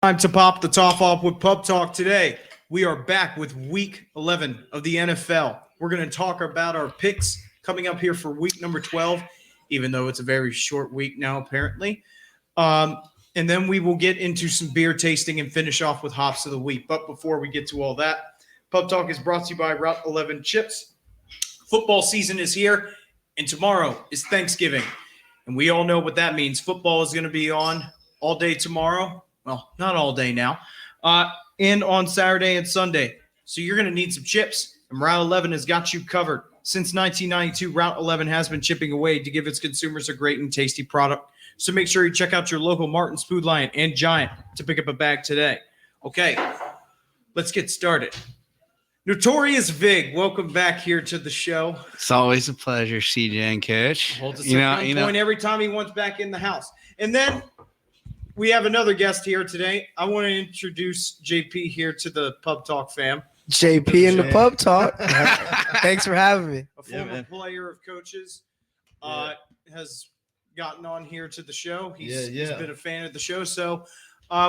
Time to pop the top off with Pub Talk today. We are back with Week 11 of the NFL. We're going to talk about our picks coming up here for week number 12, even though it's a very short week now, apparently. And then we will get into some beer tasting and finish off with Hops of the Week. But before we get to all that, Pub Talk is brought to you by Route 11 Chips. Football season is here, and tomorrow is Thanksgiving. And we all know what that means. Football is going to be on all day tomorrow. Well, not all day now, and on Saturday and Sunday. So you're going to need some chips, and Route 11 has got you covered. Since 1992, Route 11 has been chipping away to give its consumers a great and tasty product. So make sure you check out your local Martin's Food Lion and Giant to pick up a bag today. Okay, let's get started. Notorious Vig, welcome back here to the show. It's always a pleasure, CJ and Coach. Holds a point every time he wants back in the house. And then we have another guest here today. I want to introduce JP here to the Pub Talk fam. JP in the Pub Talk. Thanks for having me. A former player of Coach's has gotten on here to the show. He's been a fan of the show. So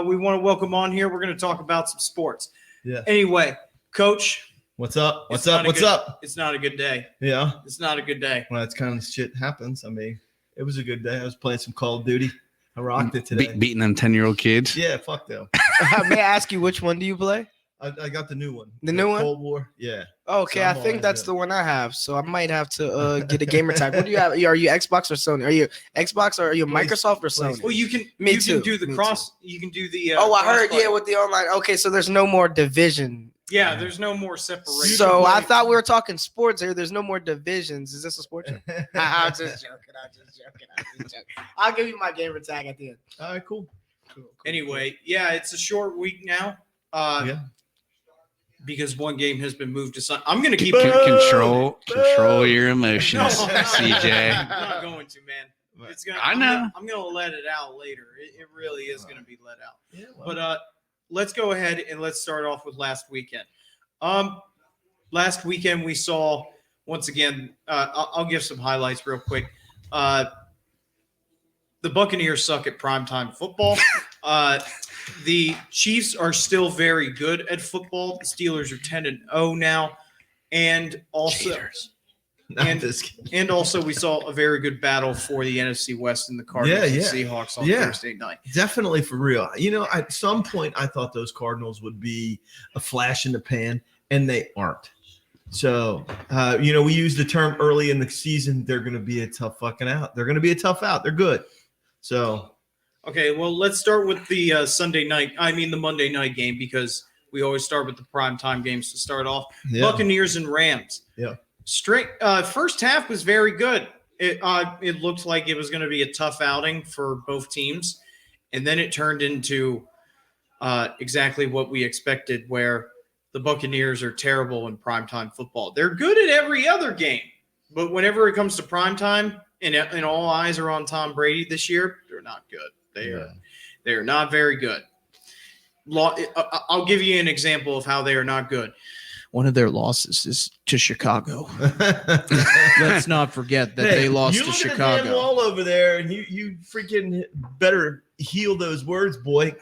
we want to welcome on here. We're going to talk about some sports. Yeah. Anyway, Coach. What's up? What's up? It's not a good day. Yeah. It's not a good day. Well, that's kind of shit happens. I mean, it was a good day. I was playing some Call of Duty. I rocked it today. Beating them 10-year-old kids. Yeah, fuck them. May I ask you which one do you play? I got the new one. The new one? Cold War. Yeah. Okay, So I I'm think always that's good. the one I have. So I might have to get a gamer tag. What do you have? Are you Xbox or Sony? Are you Xbox or are you Microsoft or Sony? Well, you can too. do the Me cross. You can do the. I heard. crossfire. Yeah, with the online. Okay, so there's no more division. Yeah, there's no more separation. So I thought we were talking sports here. There's no more divisions. Is this a sports show? I'm just joking. I'll give you my gamer tag at the end. All right, cool. Anyway, yeah, it's a short week now. Because one game has been moved to Sunday. I'm going to keep Control your emotions, CJ. I'm not going to, man. It's gonna. I know. I'm going to let it out later. It really is going to be let out. Yeah, But let's go ahead and let's start off with last weekend. Last weekend we saw once again. I'll give some highlights real quick. The Buccaneers suck at primetime football. The Chiefs are still very good at football. The Steelers are 10-0 now, and also and also we saw a very good battle for the NFC West and the Cardinals and Seahawks on Thursday night. Definitely for real. You know, at some point I thought those Cardinals would be a flash in the pan, and they aren't. So, we use the term early in the season. They're going to be a tough fucking out. They're going to be a tough out. They're good. So. Okay, well, let's start with the the Monday night game, because we always start with the primetime games to start off. Yeah. Buccaneers and Rams. Yeah. First half was very good. It looked like it was going to be a tough outing for both teams, and then it turned into exactly what we expected, where the Buccaneers are terrible in primetime football. They're good at every other game, but whenever it comes to primetime and all eyes are on Tom Brady this year, they're not good. They are not very good. I'll give you an example of how they are not good. One of their losses is to Chicago. Let's not forget that they lost to Chicago. You look at the damn wall over there, and you freaking better heal those words, boy.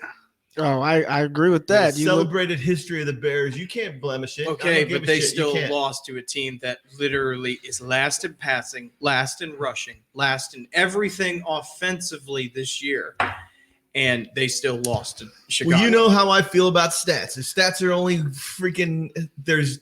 Oh, I agree with that. The celebrated history of the Bears. You can't blemish it. Okay, but they still lost to a team that literally is last in passing, last in rushing, last in everything offensively this year. And they still lost to Chicago. Well, you know how I feel about stats. The stats are only freaking – there's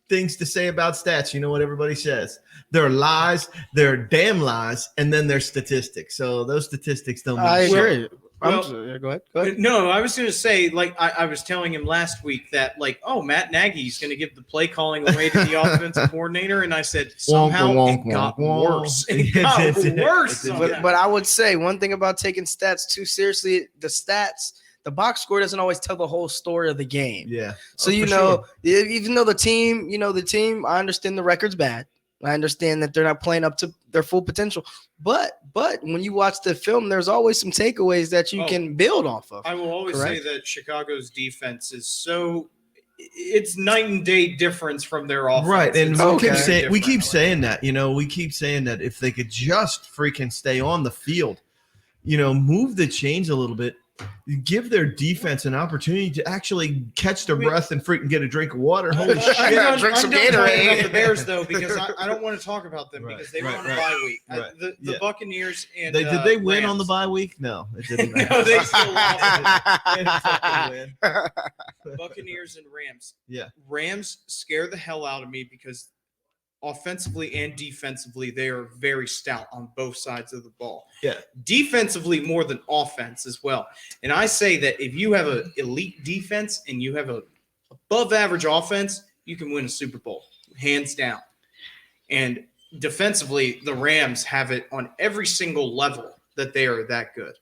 things to say about stats. You know what everybody says. There are lies, there are damn lies, and then there's statistics. So those statistics don't mean I shit. agree. Well, go ahead. No, I was going to say, I was telling him last week that, Matt Nagy's going to give the play calling away to the offensive coordinator, and I said somehow it got worse. It got worse. But I would say one thing about taking stats too seriously: the box score doesn't always tell the whole story of the game. Yeah. So even though the team, I understand the record's bad. I understand that they're not playing up to their full potential, but when you watch the film, there's always some takeaways that you can build off of. I will always say that Chicago's defense is it's night and day difference from their offense. Right, and we keep saying that. We keep saying that if they could just freaking stay on the field, move the chains a little bit, give their defense an opportunity to actually catch their breath and freaking get a drink of water. Holy shit! I'm drink some done talking Gatorade. about the Bears though, because I don't want to talk about them because they were on a bye week. Right. The Buccaneers and Did they win Rams. on the bye week? No, it didn't. No, they still lost. They didn't fucking win. Buccaneers and Rams. Yeah. Rams scare the hell out of me because offensively and defensively, they are very stout on both sides of the ball. Yeah. Defensively more than offense as well. And I say that if you have an elite defense and you have a above average offense, you can win a Super Bowl, hands down. And defensively, the Rams have it on every single level that they are that good.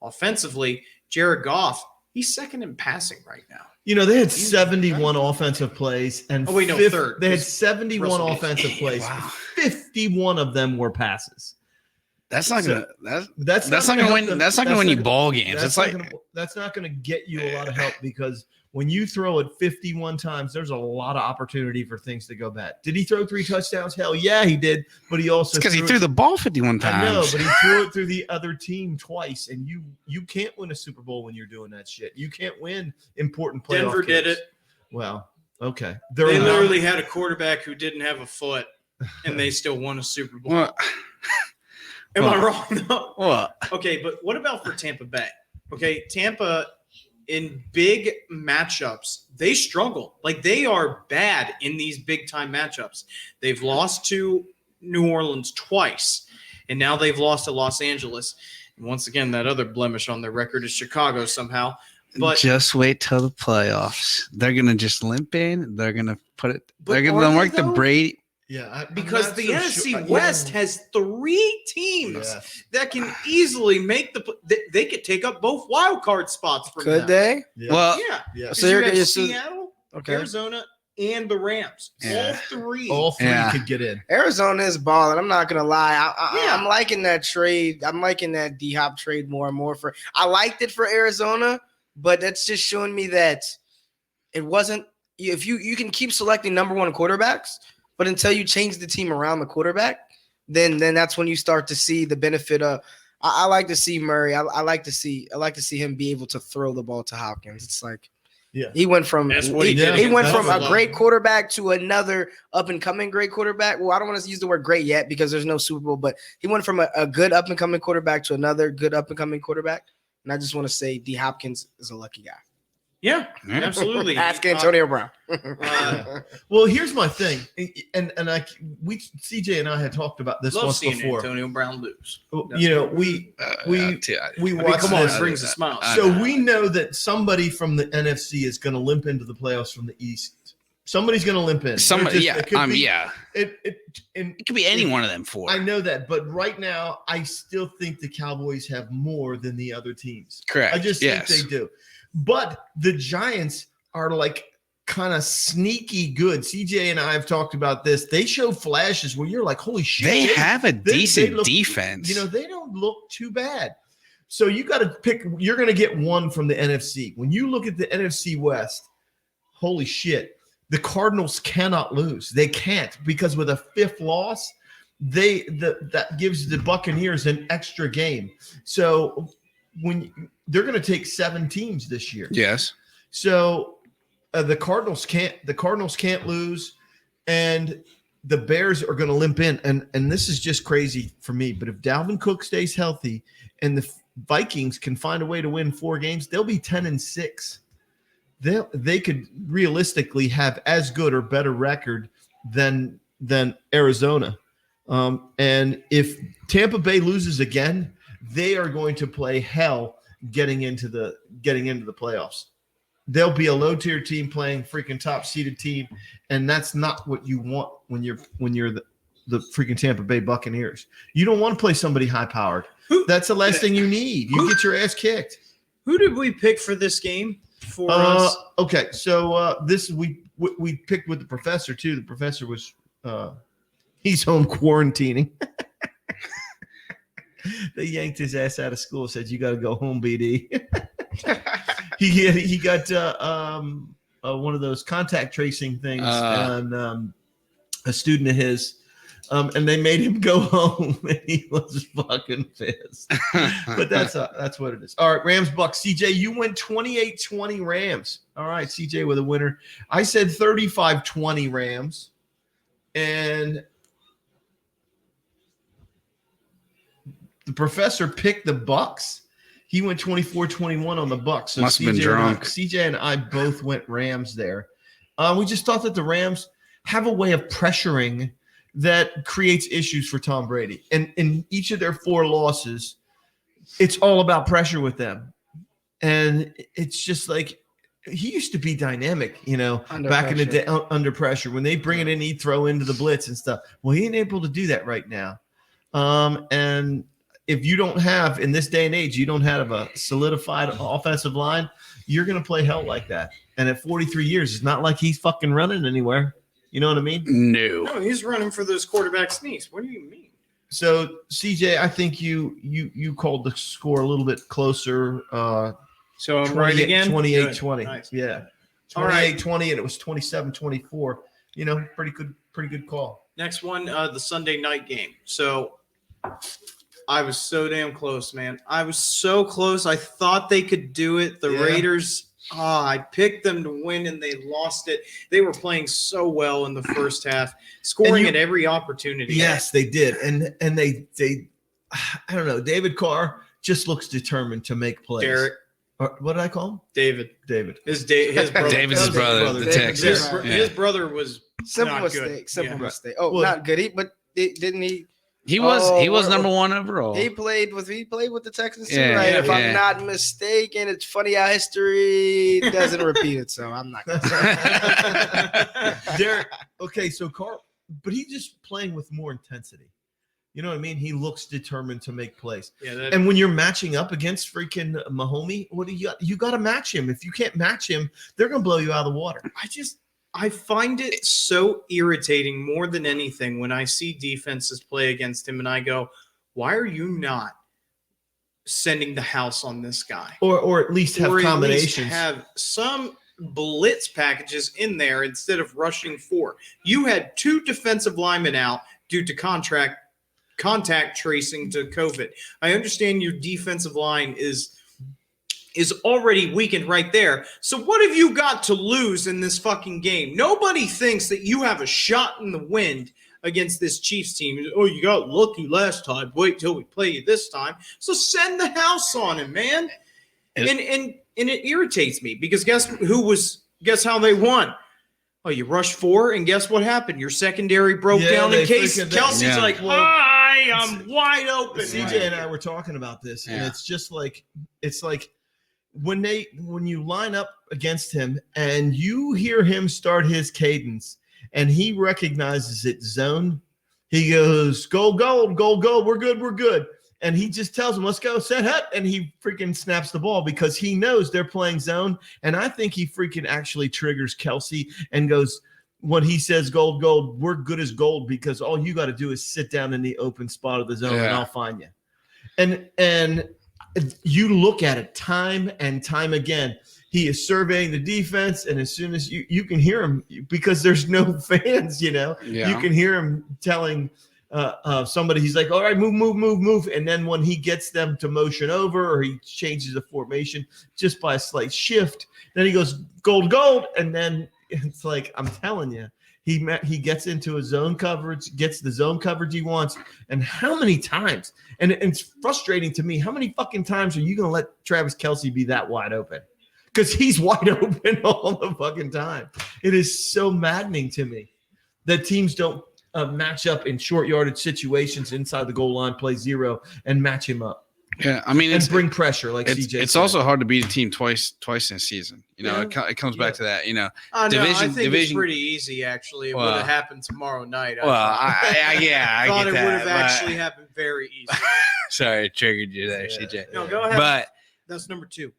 Offensively, Jared Goff, he's second in passing right now. You know, they had 71 offensive plays and third. They had 71 Russell offensive Gage. plays. Wow. 51 of them were passes. That's not So, gonna. That's That's not gonna help win. them. That's not gonna win you not- ball games. That's It's not like gonna, that's not going to get you a lot of help because when you throw it 51 times, there's a lot of opportunity for things to go bad. Did he throw 3 touchdowns? Hell yeah, he did. But he also because he threw the ball 51 times. I know, but he threw it through the other team twice, and you can't win a Super Bowl when you're doing that shit. You can't win important playoff Denver did games. it. Well, okay. They They're literally had a quarterback who didn't have a foot, and they still won a Super Bowl. Well, Am I wrong? No. what? Okay, but what about for Tampa Bay? Okay, Tampa in big matchups, they struggle. Like they are bad in these big time matchups. They've lost to New Orleans twice, and now they've lost to Los Angeles. And once again, that other blemish on their record is Chicago somehow. But Just wait till the playoffs. They're gonna just limp in. They're gonna put it. But They're are gonna they, work the though? Brady. yeah, I'm because not the so NFC sure. West has 3 teams Yeah. that can easily make they could take up both wild card spots from Could them. they? Yeah. Well, Yeah. yeah. So So you you're have gonna Seattle, okay. Arizona, and the Rams. Yeah. All 3. All 3 Yeah. could get in. Arizona is balling. I'm not gonna lie. Yeah. I'm liking that trade. I'm liking that D-Hop trade more and more. I liked it for Arizona, but that's just showing me that it wasn't. If you can keep selecting number 1 quarterbacks, but until you change the team around the quarterback, then that's when you start to see the benefit of. I like to see Murray. I like to see him be able to throw the ball to Hopkins. It's like. Yeah. He went from That's what he did he went against from a Buffalo. great quarterback to another up and coming great quarterback. Well, I don't want to use the word great yet because there's no Super Bowl, but he went from a good up and coming quarterback to another good up and coming quarterback. And I just want to say D Hopkins is a lucky guy. Yeah, absolutely. Ask Antonio Brown. Well, here's my thing, and CJ and I had talked about this Love once seeing before. Antonio Brown lose. You know, we watched Come on, this. it brings a smile. So we know that somebody from the NFC is going to limp into the playoffs from the East. Somebody's going to limp in. somebody. They're Yeah. just- it could be- Yeah. and It could be any one of them 4. I know that, but right now, I still think the Cowboys have more than the other teams. Correct. I just yes. think they do. But the Giants are like kind of sneaky good. CJ and I have talked about this. They show flashes where you're like, holy shit. They have a decent look- defense. You know, they don't look too bad. So you got to pick. You're going to get one from the NFC. When you look at the NFC West, holy shit. The Cardinals cannot lose. They can't because with a 5th loss, that gives the Buccaneers an extra game. So when they're going to take 7 teams this year. yes. So the Cardinals can't lose, and the Bears are going to limp in. And this is just crazy for me. But if Dalvin Cook stays healthy and the Vikings can find a way to win 4 games, they'll be 10-6. They could realistically have as good or better record than Arizona. And if Tampa Bay loses again, they are going to play hell getting into the playoffs. They'll be a low tier team playing freaking top seeded team, and that's not what you want when you're the freaking Tampa Bay Buccaneers. You don't want to play somebody high powered. That's the last thing you need. You get your ass kicked. Who did we pick for this game for us? Okay, so this we picked with the professor too. The professor was he's home quarantining. They yanked his ass out of school. Said you got to go home, BD. he got one of those contact tracing things, and a student of his and they made him go home, and he was fucking pissed. But that's what it is. All right, Rams Bucks. CJ, you went 28-20 Rams. All right, CJ with a winner. I said 35-20 Rams, and the professor picked the Bucks. He went 24-21 on the Bucks. So Must have been drunk. CJ and I both went Rams there. We just thought that the Rams have a way of pressuring that creates issues for Tom Brady. And in each of their 4 losses, it's all about pressure with them. And it's just like he used to be dynamic, back in the day under pressure. When they bring it in, he'd throw into the blitz and stuff. Well, he ain't able to do that right now. And if you don't have, in this day and age, you don't have a solidified offensive line, you're going to play hell like that. And at 43 years, it's not like he's fucking running anywhere. You know what I mean? No, he's running for those quarterback sneaks. What do you mean? So, CJ, I think you called the score a little bit closer. So I'm right again? 28-20. Nice. Yeah. 28-20, and it was 27-24. Pretty good call. Next one, the Sunday night game. So I was so damn close, man. I was so close. I thought they could do it. The Raiders, I picked them to win, and they lost it. They were playing so well in the first half, scoring at every opportunity. Yes, they did. And they I don't know, David Carr just looks determined to make plays. Derek. What did I call him? David. His brother. David's his brother, the Texas. His brother was simple not mistake. good. Simple mistake. Oh, not good. Didn't he? He was number 1 overall. He played with the Texans too, right? If I'm not mistaken, it's funny how history doesn't repeat itself. I'm not gonna say. Derek. Okay, so Carr, but he's just playing with more intensity. You know what I mean? He looks determined to make plays. Yeah, and when you're matching up against freaking Mahomes, what do you got? You got to match him. If you can't match him, they're going to blow you out of the water. I find it so irritating more than anything when I see defenses play against him and I go, why are you not sending the house on this guy? Or at least have combinations. At least have some blitz packages in there instead of rushing 4. You had 2 defensive linemen out due to contact tracing to COVID. I understand your defensive line is already weakened right there. So what have you got to lose in this fucking game? Nobody thinks that you have a shot in the wind against this Chiefs team. Oh, you got lucky last time. Wait till we play you this time. So send the house on him, man. And it irritates me because guess how they won? Oh, you rushed 4, and guess what happened? Your secondary broke down in case Kelsey's like, hi, I'm wide open. CJ and I were talking about this, and it's just like when you line up against him and you hear him start his cadence and he recognizes it zone, he goes, gold, we're good. And he just tells him, let's go, set up. And he freaking snaps the ball because he knows they're playing zone. And I think he freaking actually triggers Kelsey and goes, when he says gold, we're good as gold because all you got to do is sit down in the open spot of the zone and I'll find you. And you look at it time and time again. He is surveying the defense, and as soon as you can hear him because there's no fans, you can hear him telling somebody, he's like, all right, move. And then when he gets them to motion over or he changes the formation just by a slight shift, then he goes gold. And then it's like, I'm telling you, he gets into a zone coverage, gets the zone coverage he wants. And how many times, and it's frustrating to me, how many fucking times are you going to let Travis Kelce be that wide open? Because he's wide open all the fucking time. It is so maddening to me that teams don't match up in short yardage situations inside the goal line, play 0, and match him up. Yeah, I mean, and bring pressure like CJ. It's also hard to beat a team twice in a season. It comes back to that. I think it's pretty easy. Actually, it would have happened tomorrow night. I thought get it that, would have actually happened very easily. Sorry, I triggered you there, CJ. No, go ahead. But that's number 2.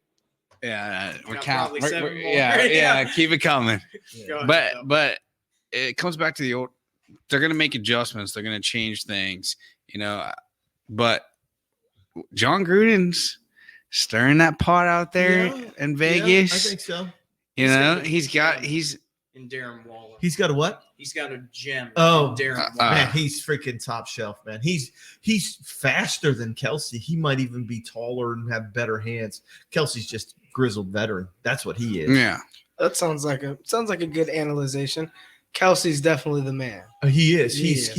Yeah, we're counting. Yeah, keep it coming. Yeah. But it comes back to the old. They're going to make adjustments. They're going to change things. But John Gruden's stirring that pot out there in Vegas. Yeah, I think so. in Darren Waller. He's got a what? He's got a gem. Oh, in Darren Waller. Man, he's freaking top shelf, man. He's faster than Kelsey. He might even be taller and have better hands. Kelsey's just grizzled veteran. That's what he is. Yeah. That sounds like a good analyzation. Kelsey's definitely the man. He is. He's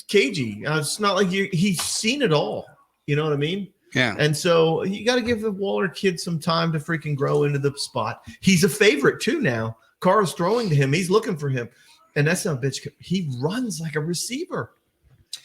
cagey. It's not like he's seen it all. You know what I mean? Yeah. And so you got to give the Waller kid some time to freaking grow into the spot. He's a favorite too now. Carr's throwing to him. He's looking for him. And that's not bitch. He runs like a receiver.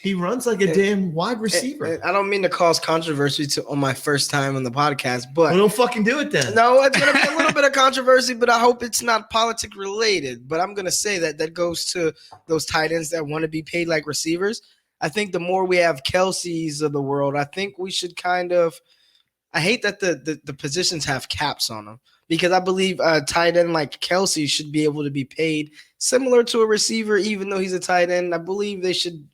He runs like a damn wide receiver. And I don't mean to cause controversy on my first time on the podcast, but well, don't fucking do it then. No, it's going to be a little bit of controversy, but I hope it's not politic related. But I'm going to say that goes to those tight ends that want to be paid like receivers. I think the more we have Kelce's of the world, I think we should kind of – I hate that the positions have caps on them because I believe a tight end like Kelce should be able to be paid similar to a receiver even though he's a tight end. I believe they should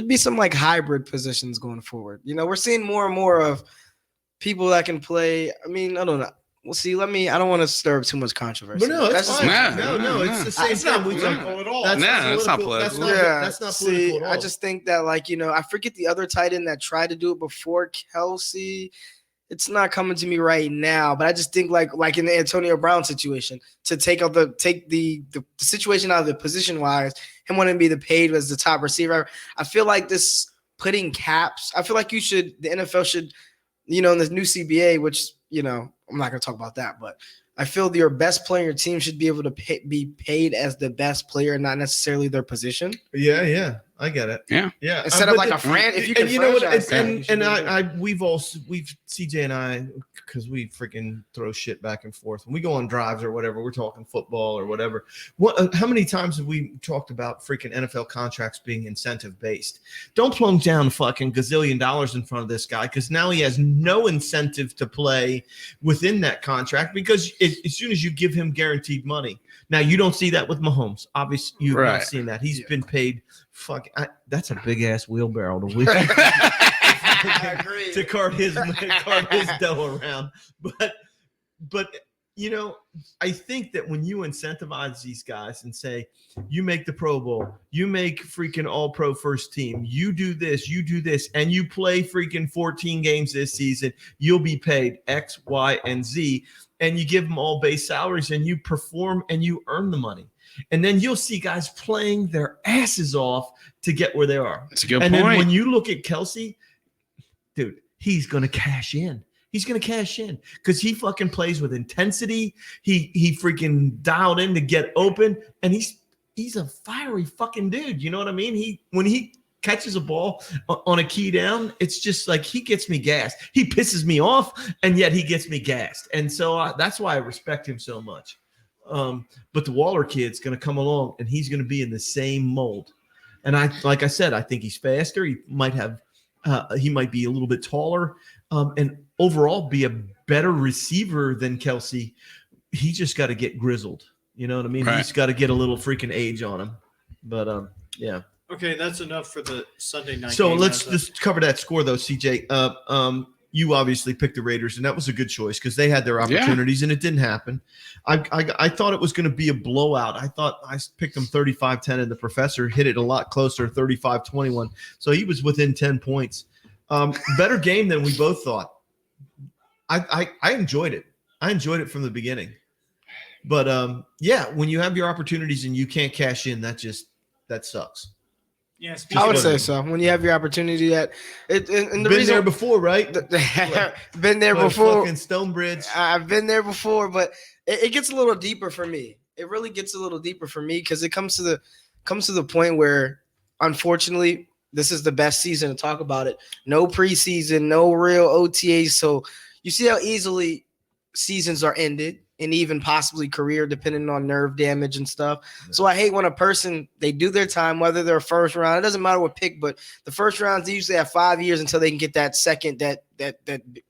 be some like hybrid positions going forward. You know, we're seeing more and more of people that can play – I mean, I don't know. Well, see, I don't want to stir up too much controversy. But no, it's fine. Nah, No, it's the same It's thing. not political at all. That's not political. That's not political at all. I just think that, like, you know, I forget the other tight end that tried to do it before Kelsey. It's not coming to me right now, but I just think like in the Antonio Brown situation, to take the situation out of the position wise, him wanting to be the paid as the top receiver. I feel like this putting caps. I feel like the NFL should, you know, in this new CBA, which, you know, I'm not going to talk about that, but I feel your best player in your team should be able to be paid as the best player, not necessarily their position. Yeah, I get it. Yeah. Instead of like a friend, if you can, and you know what? franchise that, We've CJ and I, because we freaking throw shit back and forth when we go on drives or whatever. We're talking football or whatever. How many times have we talked about freaking NFL contracts being incentive based? Don't plunk down fucking gazillion dollars in front of this guy because now he has no incentive to play within that contract because as soon as you give him guaranteed money. Now you don't see that with Mahomes. Obviously, you've not seen that. He's been paid. That's a big ass wheelbarrow to wheel. to cart his dough around. But you know, I think that when you incentivize these guys and say, you make the Pro Bowl, you make freaking all-pro first team, you do this, and you play freaking 14 games this season, you'll be paid X, Y, and Z, and you give them all base salaries and you perform and you earn the money. And then you'll see guys playing their asses off to get where they are. That's a good point. And then when you look at Kelsey, dude, he's going to cash in. He's going to cash in because he fucking plays with intensity. He freaking dialed in to get open, and he's a fiery fucking dude. You know what I mean? When he catches a ball on a key down, it's just like he gets me gassed. He pisses me off, and yet he gets me gassed. And so that's why I respect him so much. But the Waller kid's going to come along, and he's going to be in the same mold. And like I said, I think he's faster. He might be a little bit taller, and overall be a better receiver than Kelsey. He just got to get grizzled. You know what I mean? Right. He's got to get a little freaking age on him. But yeah. Okay, that's enough for the Sunday night. So game. let's just cover that score though, CJ. You obviously picked the Raiders, and that was a good choice because they had their opportunities, and it didn't happen. I thought it was going to be a blowout. I thought I picked them 35-10, and the professor hit it a lot closer, 35-21. So he was within 10 points. Better game than we both thought. I enjoyed it. I enjoyed it from the beginning. But when you have your opportunities and you can't cash in, that sucks. Yeah, I would say so. When you have your opportunity, and the been there before, right? Been there before. Fucking Stonebridge. I've been there before, but it gets a little deeper for me. It really gets a little deeper for me because it comes to the point where, unfortunately, this is the best season to talk about it. No preseason, no real OTAs. So you see how easily seasons are ended and even possibly career depending on nerve damage and stuff. Yeah. So I hate when a person, they do their time, whether they're first round, it doesn't matter what pick, but the first rounds, they usually have 5 years until they can get that second, that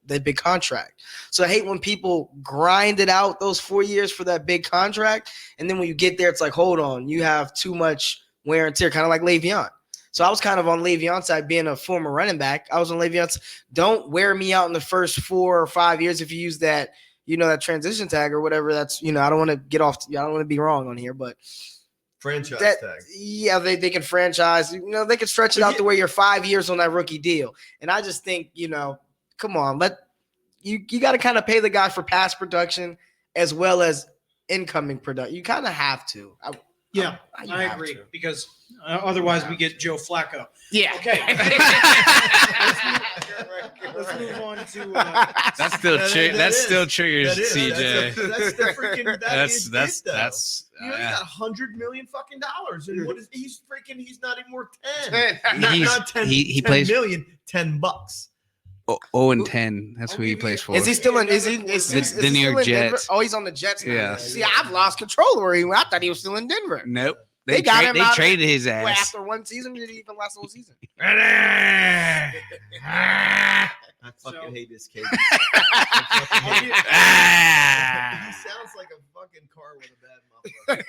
big contract. So I hate when people grind it out those 4 years for that big contract. And then when you get there, it's like, hold on, you have too much wear and tear, kind of like Le'Veon. So I was kind of on Le'Veon's side, being a former running back. I was on Le'Veon's. Don't wear me out in the first 4 or 5 years if you use that, that transition tag or whatever. That's I don't want to get off. I don't want to be wrong on here, but franchise that, tag. yeah, they can franchise. They can stretch it out to where you're 5 years on that rookie deal. And I just think come on, you got to kind of pay the guy for past production as well as incoming production. You kind of have to. I agree because otherwise we get Joe Flacco. Yeah. Okay. Let's move on to. That still triggers That is. CJ. That's the freaking. That's He's got $100 million fucking dollars, and what is he's not even worth 10. Not 10. He 10 plays million, $10. 0-10. That's who he plays for. Is he still in? Is he the New York Jets? Oh, he's on the Jets now. Yeah. See, I've lost control of where he went. I thought he was still in Denver. Nope. They got him out traded his ass. Well, after one season, did he even last the whole season? I fucking hate this kid. He sounds like a fucking car with a bad muffler.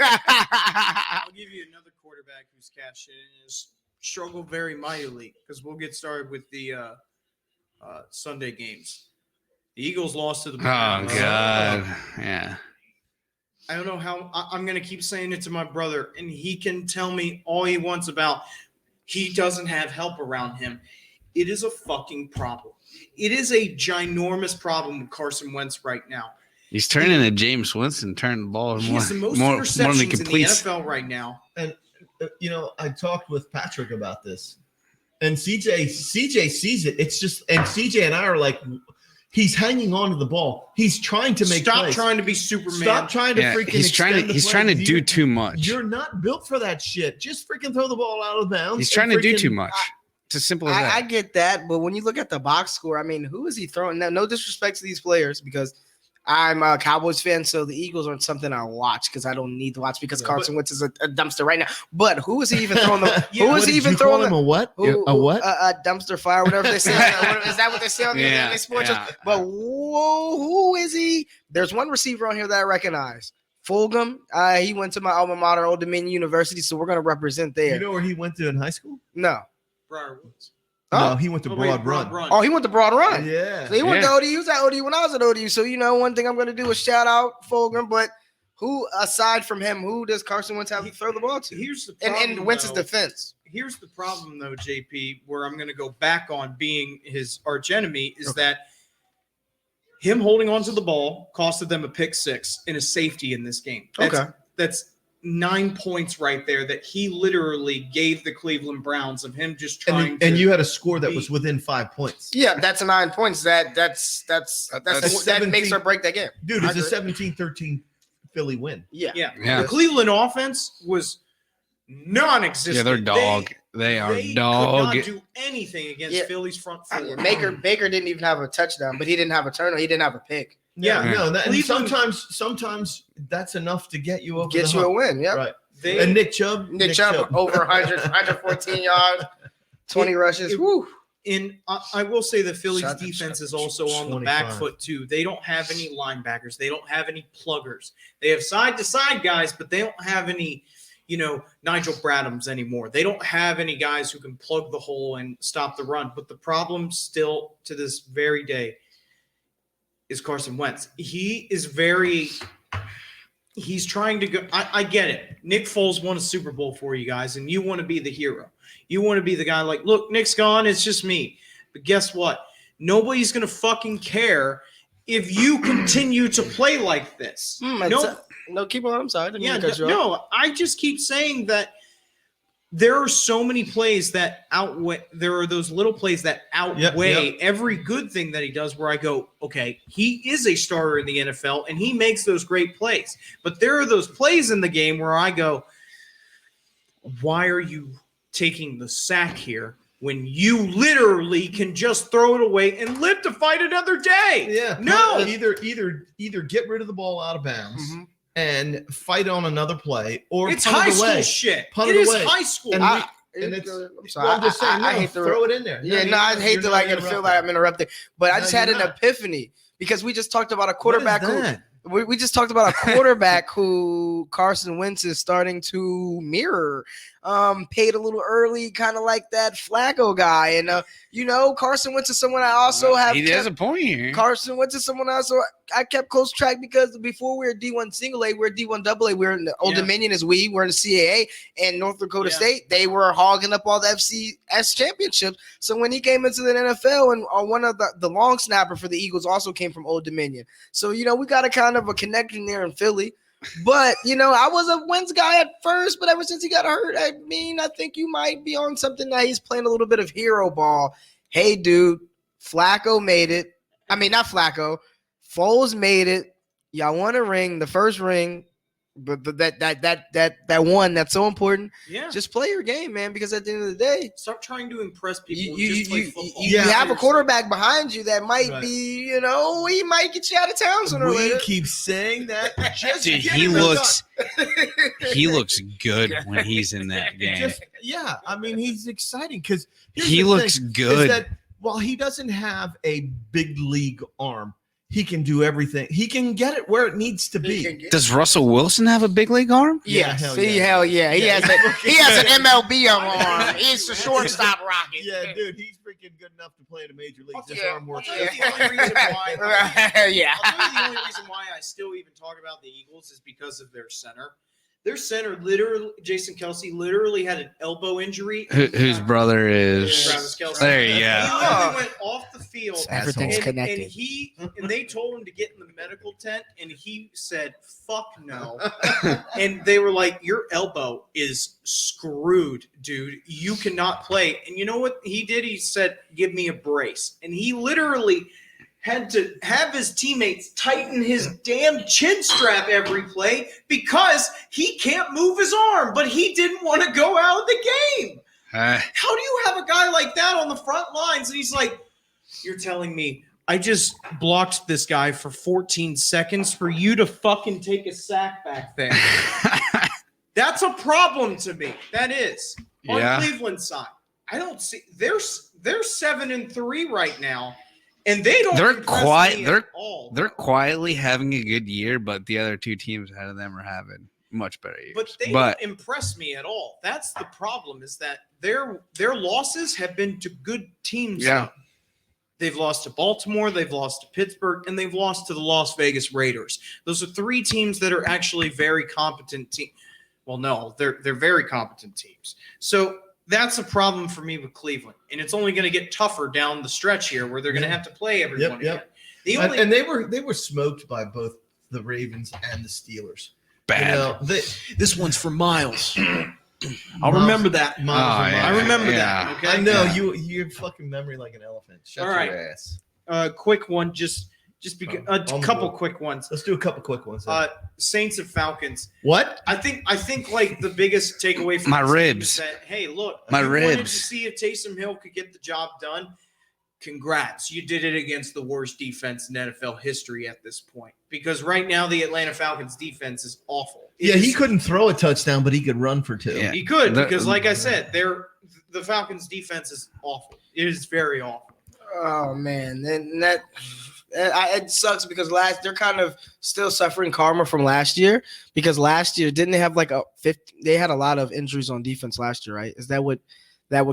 I'll give you another quarterback who's cashed in and has struggled very mightily because we'll get started with the Sunday games. The Eagles lost to the Oh Buccaneers. God. Yeah. I don't know how I'm going to keep saying it to my brother, and he can tell me all he wants about he doesn't have help around him. It is a fucking problem. It is a ginormous problem with Carson Wentz right now. He's turning into James Winston, turning the ball He more, has the most more than interceptions in the completes. NFL right now. And I talked with Patrick about this, and CJ sees it. It's just, and CJ and I are like, he's hanging on to the ball. He's trying to make Stop plays. trying to be Superman. Stop trying to freaking. He's trying to do too much. You're not built for that shit. Just freaking throw the ball out of bounds. He's trying to do too much. It's as simple as that. I get that, but when you look at the box score, I mean, who is he throwing? Now, no disrespect to these players because I'm a Cowboys fan, so the Eagles aren't something I watch because I don't need to watch because Carson Wentz is a dumpster right now. But who is he even throwing? Who is he even throwing? Him a what? A what? A dumpster fire, whatever they say. Is that what they say on the sports? Yeah. But who is he? There's one receiver on here that I recognize. Fulgham. He went to my alma mater, Old Dominion University, so we're going to represent there. You know where he went to in high school? No. Briarwoods. No, he went to Broad Run. Oh, he went to Broad Run. Yeah. So he went to ODU. He was at ODU when I was at ODU. So, one thing I'm going to do is shout out Fulgham. But who, aside from him, who does Carson Wentz have to throw the ball to? Here's the problem, and Wentz's defense. Here's the problem, though, JP, where I'm going to go back on being his archenemy is that him holding on to the ball costed them a pick six and a safety in this game. That's 9 points right there that he literally gave the Cleveland Browns of him just trying to. And you had a score that was within 5 points. Yeah, that's 9 points. That makes or break that game. Dude, it's a 17-13 Philly win. Yeah. The Cleveland offense was non-existent. Yeah, they're dog. They are dog. Could not do anything against Philly's front four. Baker didn't even have a touchdown, but he didn't have a turnover. He didn't have a pick. And sometimes that's enough to get you over. Get you a win. Yeah. Right. And Nick Chubb over 100, 114 yards, 20 rushes. Woo. And I will say the Phillies Shut defense is also on the 25. back foot too. They don't have any linebackers. They don't have any pluggers. They have side to side guys, but they don't have any, Nigel Bradhams anymore. They don't have any guys who can plug the hole and stop the run. But the problem still to this very day is Carson Wentz. He's trying to go. I get it. Nick Foles won a Super Bowl for you guys, and you want to be the hero. You want to be the guy like, look, Nick's gone. It's just me. But guess what? Nobody's going to fucking care if you continue to play like this. No, keep on. I'm sorry. I just keep saying that there are so many plays that outweigh. There are those little plays that outweigh every good thing that he does. Where I go, okay, he is a starter in the NFL and he makes those great plays. But there are those plays in the game where I go, why are you taking the sack here when you literally can just throw it away and live to fight another day? Yeah. No. Either get rid of the ball out of bounds. Mm-hmm. And fight on another play, or it's punt high it away. School shit. Punt it it is away. high school. And I'm sorry. I'm just saying, I hate throw it in there. I hate to feel like I'm interrupting. But I just had an epiphany because we just talked about a quarterback who We just talked about a quarterback who Carson Wentz is starting to mirror. Paid a little early, kind of like that Flacco guy. And, Carson Wentz is someone I also have. He has a point here. Carson Wentz is someone else I kept close track because before we were D1 single A, we were D1 double A. We were in the Old Dominion as we're in the CAA, and North Dakota State, they were hogging up all the FCS championships. So when he came into the NFL, and one of the long snapper for the Eagles also came from Old Dominion. So, we got a kind of a connection there in Philly. But, I was a Wentz guy at first, but ever since he got hurt, I think you might be on something that he's playing a little bit of hero ball. Hey, dude, Flacco made it. I mean, not Flacco. Foles made it. Y'all won a ring, the first ring, but that one that's so important. Yeah. Just play your game, man, because at the end of the day, Stop trying to impress people. you have a quarterback behind you that might be, he might get you out of town sooner or later. We keep saying that. Dude, he looks good when he's in that game. He's exciting because he looks good. Is that while he doesn't have a big league arm, he can do everything. He can get it where it needs to be. Does Russell Wilson have a big league arm? Yes. Hell yeah. He has an MLB arm. He's the shortstop rocket. Yeah, dude, he's freaking good enough to play in a major league. This arm works. I'll tell you the only reason why. The only reason why I still even talk about the Eagles is because of their center. Their center, literally, Jason Kelce, literally had an elbow injury. Whose brother is Travis Kelce. There you He go. literally went off the field. Everything's connected. And they told him to get in the medical tent, and he said, "Fuck no." And they were like, "Your elbow is screwed, dude. You cannot play." And you know what he did? He said, "Give me a brace." And he literally had to have his teammates tighten his damn chin strap every play because he can't move his arm, but he didn't want to go out of the game. How do you have a guy like that on the front lines? And he's like, "You're telling me I just blocked this guy for 14 seconds for you to fucking take a sack back there?" That's a problem to me. That is. On Cleveland's side, I don't see they're 7-3 right now. And they don't. They're quietly having a good year, but the other two teams ahead of them are having much better years. But they don't impress me at all. That's the problem. Is that their losses have been to good teams. Yeah, they've lost to Baltimore, they've lost to Pittsburgh, and they've lost to the Las Vegas Raiders. Those are three teams that are actually very competent teams. Well, no, they're very competent teams. So that's a problem for me with Cleveland, and it's only going to get tougher down the stretch here, where they're going to have to play everyone again. And they were smoked by both the Ravens and the Steelers. Bad. This one's for Miles. I'll remember that. I remember that. Okay. I know your fucking memory like an elephant. Shut your ass. Quick one, just because a couple quick ones. Let's do a couple quick ones. Saints and Falcons. What? I think like the biggest takeaway from my this ribs. is that, hey, look, my you ribs. wanted to see if Taysom Hill could get the job done. Congrats, you did it against the worst defense in NFL history at this point. Because right now the Atlanta Falcons defense is awful. He couldn't throw a touchdown, but he could run for two. Yeah. He could because, like I said, the Falcons defense is awful. It is very awful. Oh man, and it sucks because they're kind of still suffering karma from last year, because last year didn't they have like they had a lot of injuries on defense last year, right? Is that what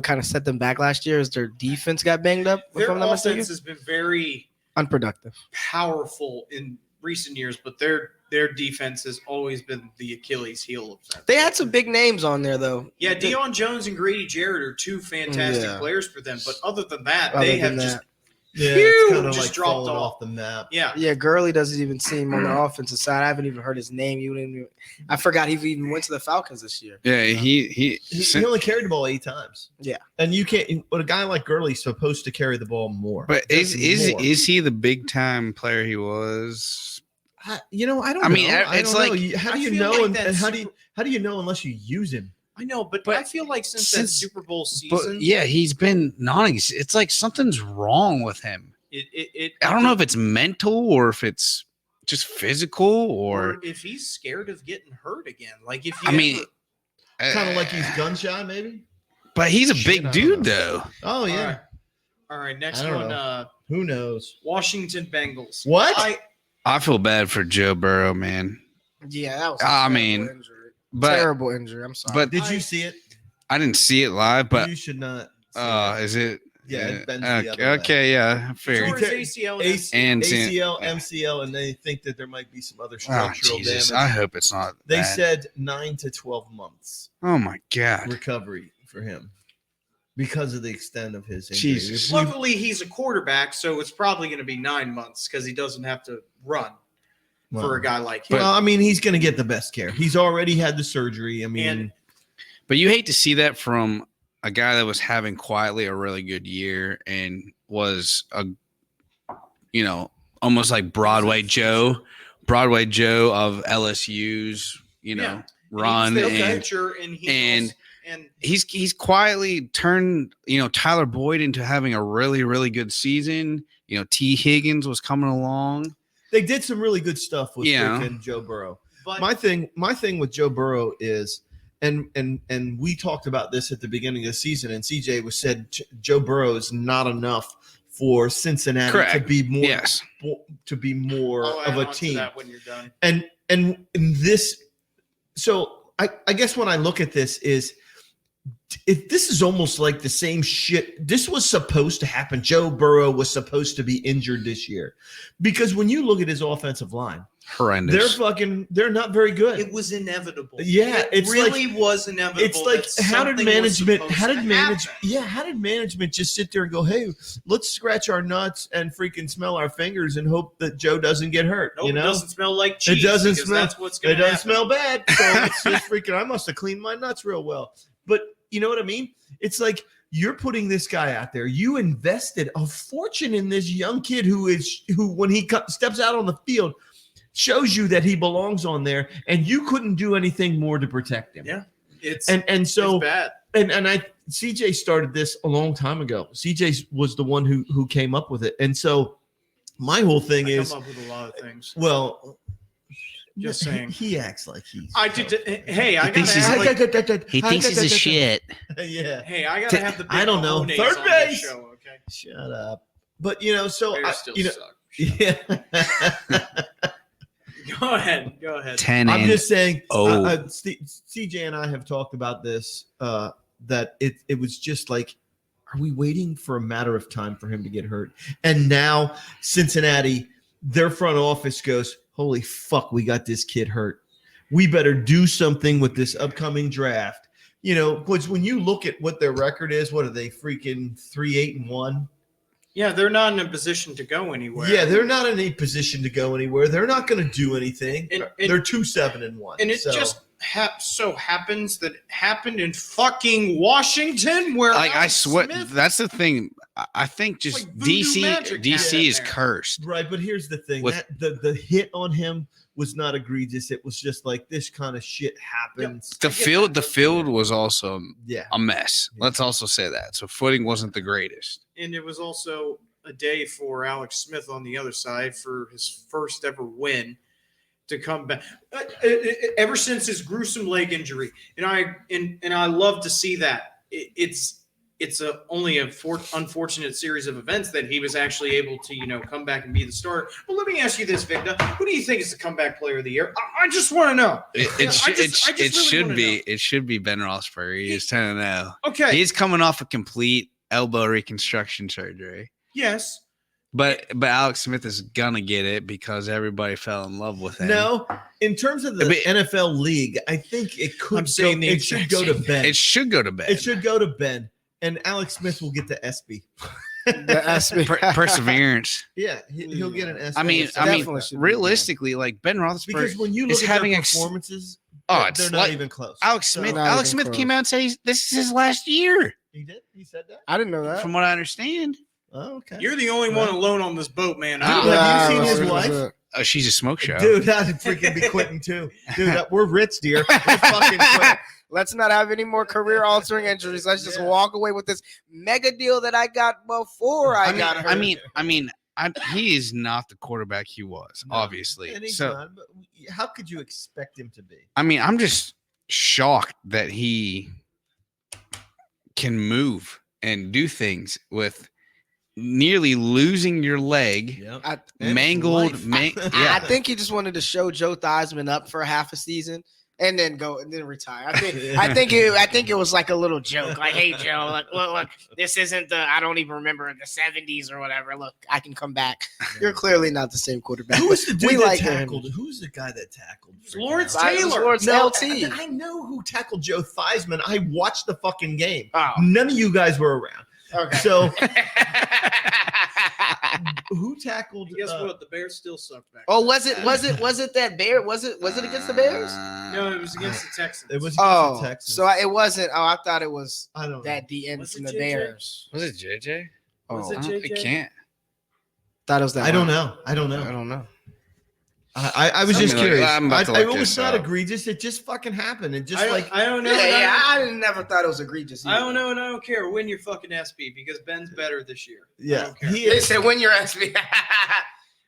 kind of set them back last year? Is their defense got banged up? Their offense has been very unproductive, powerful in recent years, but their defense has always been the Achilles heel of that. They had some big names on there though. Yeah, Deion Jones and Grady Jarrett are two fantastic players for them, but other than that, they have just just dropped off the map. Yeah. Gurley doesn't even seem on the offensive side. I haven't even heard his name. I forgot he even went to the Falcons this year. Yeah, he only carried the ball 8 times. Yeah, and you can't. But a guy like Gurley's supposed to carry the ball more. But is he the big time player he was? I don't. I mean, it's like how do you know? And how do you know unless you use him? I know, but I feel like since that Super Bowl season, he's been it's like something's wrong with him. I don't know if it's mental or if it's just physical or if he's scared of getting hurt again. Like if kind of like he's gun shy, maybe. But he's a big dude, though. Oh yeah. All right. Next one. Who knows? Washington Bengals. What? I feel bad for Joe Burrow, man. Yeah, that was. Injury. But Terrible injury. I'm sorry. but Did you see it? I didn't see it live. But you should not. See it. is it? Yeah, it bends okay, the other way. okay, yeah, fair. Tore his ACL And ACL, MCL, and they think that there might be some other Oh, structural Jesus. damage. I hope it's not. They bad. said 9 to 12 months Oh my God. recovery for him because of the extent of his injury. Jesus. Luckily, he's a quarterback, so it's probably going to be 9 months because he doesn't have to run for a guy like him. Well, I mean, he's going to get the best care. He's already had the surgery. I mean, But you hate to see that from a guy that was having quietly a really good year and was almost like Broadway Joe of LSU's, run. He's the And future, and he's quietly turned, Tyler Boyd into having a really, really good season. T. Higgins was coming along. they did some really good stuff with freaking Joe Burrow. but My thing with Joe Burrow is, and we talked about this at the beginning of the season, and CJ was said Joe Burrow is not enough for Cincinnati to be more of a team. That when you're done. And this, so I guess when I look at this is, this is almost like the same shit. This was supposed to happen. Joe Burrow was supposed to be injured this year, because when you look at his offensive line, Horrendous. they're not very good. It was inevitable. Yeah, it really was inevitable. It's like, that how did something was management supposed to management just sit there and go, hey, let's scratch our nuts and freaking smell our fingers and hope that Joe doesn't get hurt? Nope, it doesn't smell like cheese. It doesn't because smell. That's what's going It to doesn't smell bad. So it's just freaking. I must have cleaned my nuts real well. But you know what I mean? It's like, you're putting this guy out there. You invested a fortune in this young kid who when he steps out on the field, shows you that he belongs on there, and you couldn't do anything more to protect him. Yeah, it's bad. And CJ started this a long time ago. CJ was the one who came up with it, and so my whole thing is, come up with a lot of things. well, Just saying. He acts like he's. I did. Hey, I thinks gotta he's have like, He thinks he's a shit. Yeah. hey, I gotta have the. Big I don't know. cojones Third on this base. Show, okay. Shut up. But so Bears still suck. yeah. Go ahead. 10 I'm and just saying. oh. CJ and I have talked about this. That it was just like, are we waiting for a matter of time for him to get hurt? And now Cincinnati, their front office goes, holy fuck, we got this kid hurt. We better do something with this upcoming draft. Because when you look at what their record is, what are they, freaking 3-8-1? Yeah, they're not in a position to go anywhere. Yeah, they're not in a position to go anywhere. They're not going to do anything. And They're 2-7-1. And it just so happens that it happened in fucking Washington, where I Alex swear Smith, that's the thing. I think just like voodoo magic DC happened is there. cursed. Right, but here's the thing: With- that the hit on him was not egregious. It was just like, this kind of shit happens. The field was also Yeah, a mess. Let's also say that. So footing wasn't the greatest. and it was also a day for Alex Smith on the other side for his first ever win to come back. Ever since his gruesome leg injury, and I love to see that. It's only a unfortunate series of events that he was actually able to come back and be the starter. But let me ask you this, Victor: who do you think is the comeback player of the year? I just want to know. It should be Ben Roethlisberger. He is 10-0. Okay. He's coming off a complete elbow reconstruction surgery. Yes. But Alex Smith is gonna get it because everybody fell in love with him. No, in terms of the NFL league, I think it could. I'm saying it should go to Ben. It should go to Ben. It should go to Ben, and Alex Smith will get the SB. The SB. Perseverance. Yeah, he'll get an SB. I mean, Definitely should be realistically, like Ben Roethlisberger because when you is look at having their ex- performances, it's they're not like even close. Alex So- Smith. Not Alex even Smith close. came out and said this is his last year, He did. He said that. I didn't know that. from what I understand. Oh, okay. You're the only one alone on this boat, man. Ah. Have you seen his that's wife? it. Oh, she's a smoke show. Dude, that'd freaking be quitting too. Dude, we're rich, dear. We're fucking quit. Let's not have any more career-altering injuries. Let's just walk away with this mega deal that I got before I got hurt. I mean, he is not the quarterback he was, No, obviously. And he's So, not, but how could you expect him to be? I mean, I'm just shocked that he can move and do things with nearly losing your leg, Yep. I, mangled. I think he just wanted to show Joe Theismann up for half a season and then retire. I think it was like a little joke. Like, hey Joe, look, this isn't I don't even remember the 70s or whatever. Look, I can come back. You're clearly not the same quarterback. Who was the dude We that like him. tackled? Who's the guy that tackled? Lawrence It was Taylor. Lawrence No, LT. I know who tackled Joe Theismann. I watched the fucking game. Oh, None of you guys were around. okay. So who tackled? Guess what? The Bears still suck back. Oh, was it that Bear? Was it against the Bears? No, it was against the Texans. It was against Oh, the Texans. so it wasn't. Oh, I thought it was I don't know. that DN Was from it the JJ? Bears. Was it JJ? Was Oh, it I JJ? can't. thought it was that. I don't one. know. I don't know. I don't know. I was just Something like- curious. I'm about to I look was this not up. egregious. It just fucking happened. It just I don't know. Yeah, I never thought it was egregious. I don't know, and I don't care. Win your fucking SB because Ben's better this year. I yeah. don't care. He They is. said win your SB.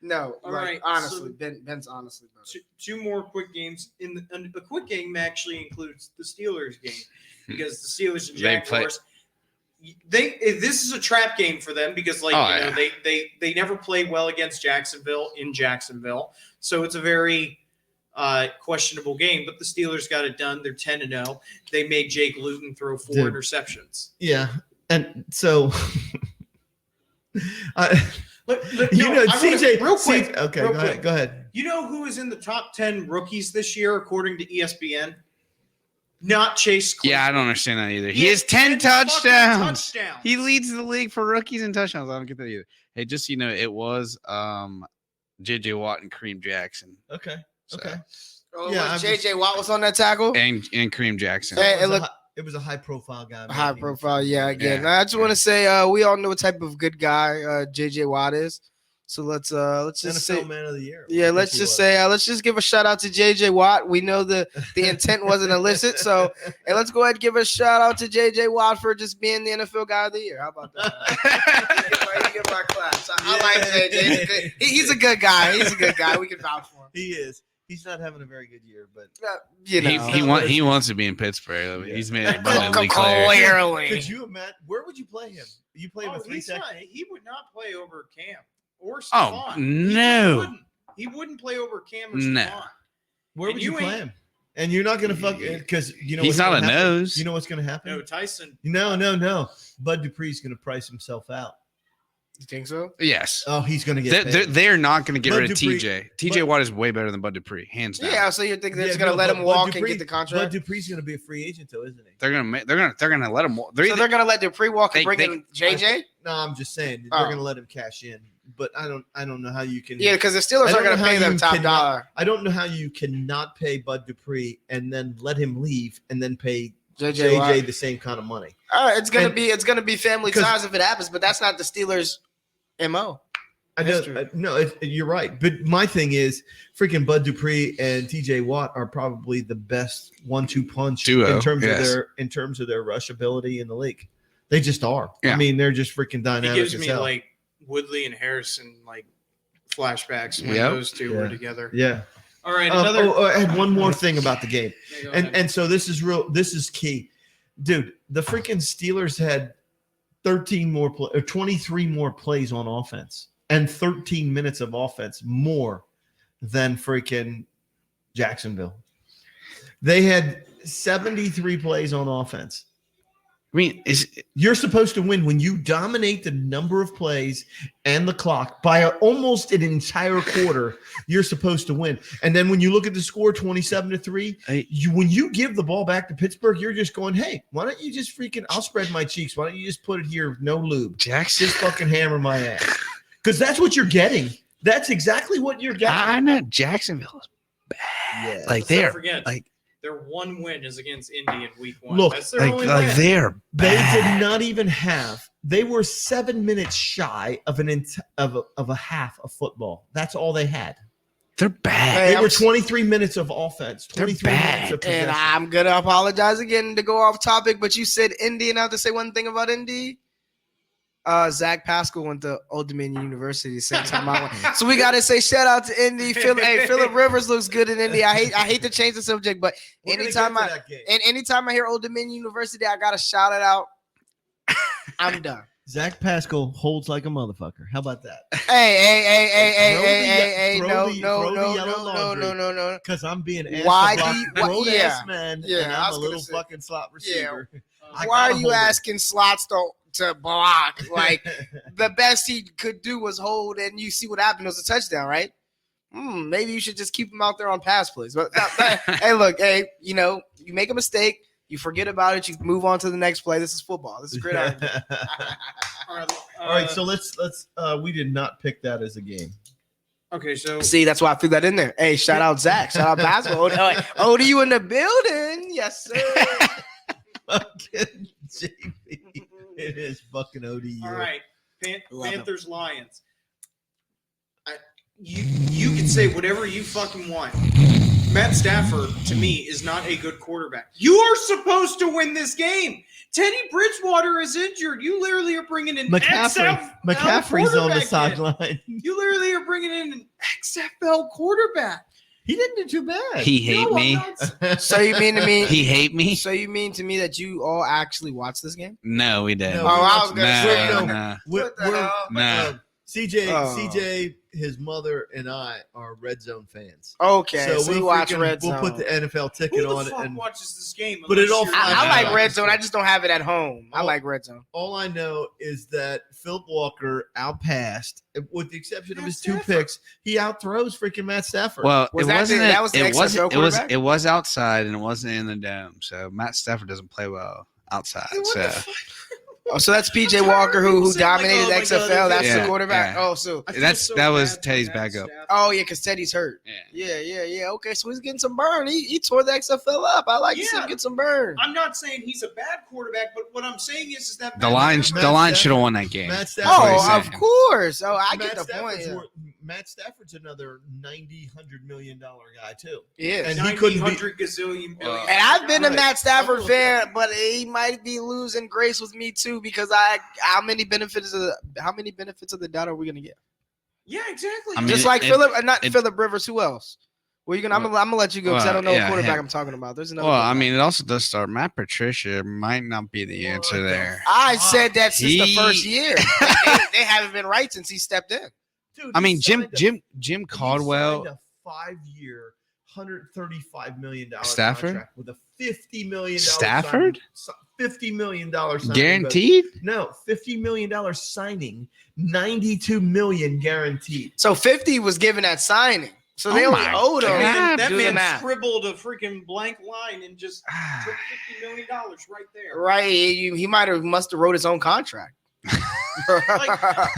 No, All like, right, honestly, so- Ben's honestly better. Two more quick games. And the quick game actually includes the Steelers game because the Steelers and They play- Jaguars. This is a trap game for them because they never play well against Jacksonville in Jacksonville, so it's a very questionable game. But the Steelers got it done. They're 10-0. They made Jake Luton throw 4 Dude. interceptions. Yeah. And so CJ. real quick. Okay, real go quick. ahead. Go ahead. You know who is in the top 10 rookies this year according to ESPN? Not Chase Claypool. Yeah, I don't understand that either. He He has 10 fucking touchdowns. touchdowns. He leads the league for rookies and touchdowns. I don't get that either. Hey, just so you know, it was JJ Watt and Kareem Jackson. Okay. So- Okay. Oh, Yeah, yeah, I'm JJ Watt was on that tackle. And Kareem Jackson. Hey, It was a high profile guy. High maybe. profile, yeah. Again, Yeah. I just want to say we all know what type of good guy JJ Watt is. So let's just NFL say, Man of the Year. yeah, let's He just was. say let's just give a shout out to JJ Watt. We know the intent wasn't illicit, so and let's go ahead and give a shout out to JJ Watt for just being the NFL Guy of the Year. How about that? Give my claps. I like JJ. He's a good- he's a good guy. He's a good guy. We can vouch for him. He is. He's not having a very good year, but You know, He wants to be in Pittsburgh. I mean, Yeah. He's made it abundantly clear. clearly. could you imagine? Where would you play him? You play him a 3 second. He would not play over Cam or Oh, Stephon. no. He wouldn't play over Cam or No. Stephon. Where And would you you play ain't- him? And you're not gonna fuck because you know He's what's not gonna a happen? nose. You know what's gonna happen? No, Tyson. No. Bud Dupree's gonna price himself out. You think so? Yes. Oh, he's gonna get. They're, paid. they're not going to get Bud rid of Dupree- TJ. TJ Bud- Watt is way better than Bud Dupree, hands down. Yeah, so you think they're Yeah, just gonna no, let but him Bud walk and Dupree- get the Bud contract? Dupree's gonna be a free agent, though, isn't he? They're gonna let him walk. So they're gonna let Dupree walk and They- bring they- in JJ? No, I'm just saying Oh. they're gonna let him cash in, but I don't know how you can. Yeah, because the Steelers I are don't gonna know how pay them you top cannot- dollar. I don't know how you cannot pay Bud Dupree and then let him leave and then pay JJ Watt. JJ the same kind of money. All right, it's gonna And- be family 'cause- ties if it happens, but that's not the Steelers' MO. I know, History. you're right. But my thing is, freaking Bud Dupree and TJ Watt are probably the best 1-2 punch Duo, in terms yes. of their rush ability in the league. They just are. Yeah. I mean, they're just freaking He dynamic. gives as me hell. like Woodley and Harrison like flashbacks when Yep. those two Yeah. were together. Yeah. All right, another. I had one more thing about the game. Yeah, go ahead. And so this is real. This is key, dude. The freaking Steelers had 23 more plays on offense and 13 minutes of offense more than freaking Jacksonville. They had 73 plays on offense. I mean, You're supposed to win when you dominate the number of plays and the clock by almost an entire quarter. You're supposed to win. And then when you look at the score, 27-3, when you give the ball back to Pittsburgh, you're just going, hey, why don't you just freaking, I'll spread my cheeks. Why don't you just put it here, no lube? Jackson. Just fucking hammer my ass. Because that's what you're getting. That's exactly what you're getting. I know Jacksonville is bad. Yeah. Like Let's not they're forget, like their one win is against Indy in week 1. Look, That's their only like win. they're They bad. did not even have. They were 7 minutes shy of of a half of football. That's all they had. They're bad. Hey, They I'm were s- 23 minutes of offense. They're 23 bad. minutes of And possession. I'm gonna apologize again to go off topic, but you said Indy, and I have to say one thing about Indy. Zach Pascal went to Old Dominion University the same time I went. So we gotta say shout out to Indy. Phillip Rivers looks good in Indy. I hate to change the subject, but We're gonna anytime get to that game. anytime I hear Old Dominion University, I gotta shout it out. I'm done. Zach Pascal holds like a motherfucker. How about that? Hey, Throw the no. yellow laundry. Because I'm being asked Why to do block you- grown yeah. ass men, Yeah, and I I'm was a gonna little say- fucking slot receiver. I Why are gotta you hold it. asking slots to block? Like the best he could do was hold, and you see what happened. It was a touchdown, right? Maybe you should just keep him out there on pass plays. But hey, look, you make a mistake, you forget about it, you move on to the next play. This is football. This is great. All All right, so let's we did not pick that as a game. Okay, so See, that's why I threw that in there. Hey, shout out Zach. Shout out basketball. Odie, you in the building? Yes, sir. Fucking JP. It is fucking ODU. all right, Love it. Panthers Lions. You can say whatever you fucking want. Matt Stafford, to me, is not a good quarterback. You are supposed to win this game. Teddy Bridgewater is injured. You literally are bringing in McCaffrey's on the quarterback sideline. You literally are bringing in an XFL quarterback. He didn't do too bad. He hate No, I'm me. not- So you mean to me? He hate me. So you mean to me that you all actually watched this game? No, we didn't. No, I was gonna say, No, no. no, What the hell? no. CJ, his mother and I are Red Zone fans. Okay, so you watch Red Zone. We'll put the NFL ticket Who the on it, fuck and watches this game? But it unless all you're- I like Yeah. Red Zone. I just don't have it at home. I Oh. like Red Zone. all I know is that Philip Walker outpassed, with the exception of Matt his two Stafford. picks, he outthrows freaking Matt Stafford. Well, Was it that wasn't. that was the it XFL wasn't. quarterback? It was outside and it wasn't in the dome. So Matt Stafford doesn't play well outside. What So the fuck? Oh, so that's PJ I'm tired Walker of who people saying, like, dominated oh my God, XFL. That's yeah, the quarterback. yeah. Oh, so I feel That's- so that was bad for Teddy's Matt backup. Stafford. oh yeah, because Teddy's hurt. yeah. Yeah. Okay, so he's getting some burn. He tore the XFL up. I like to see him Yeah. get some burn. I'm not saying he's a bad quarterback, but what I'm saying is that The Matt line. Stafford- The line should have won that game. Matt That's Stafford- what he's Oh, of saying. course. Oh, I Matt get the Stafford's point. Yeah. wor- Matt Stafford's another $90-100 million guy too. Yes. And And, he couldn't be- 100 gazillion billion. I've been a Right. Matt Stafford I'll fan, but he might be losing grace with me too because how many benefits of the doubt are we gonna get? Yeah, exactly. I mean, Just like not it- Phillip Rivers. Who else? Well, I'm gonna let you go because I don't know yeah, what quarterback him. I'm talking about. There's another. Well, I quarterback. mean, it also does start. Matt Patricia might not be the answer What the there. I said that since the He- first year. they haven't been right since he stepped in. Dude, I he mean, signed Jim he Caldwell. signed a 5-year, $135 million Stafford? contract with a $50 million Stafford? $50 million signing Guaranteed? bonus. No, $50 million signing, $92 million guaranteed. So 50 was given at signing. So they Oh only my owed him. God. that Do the man math. scribbled a freaking blank line and just took $50 million right there. Right, he must have wrote his own contract.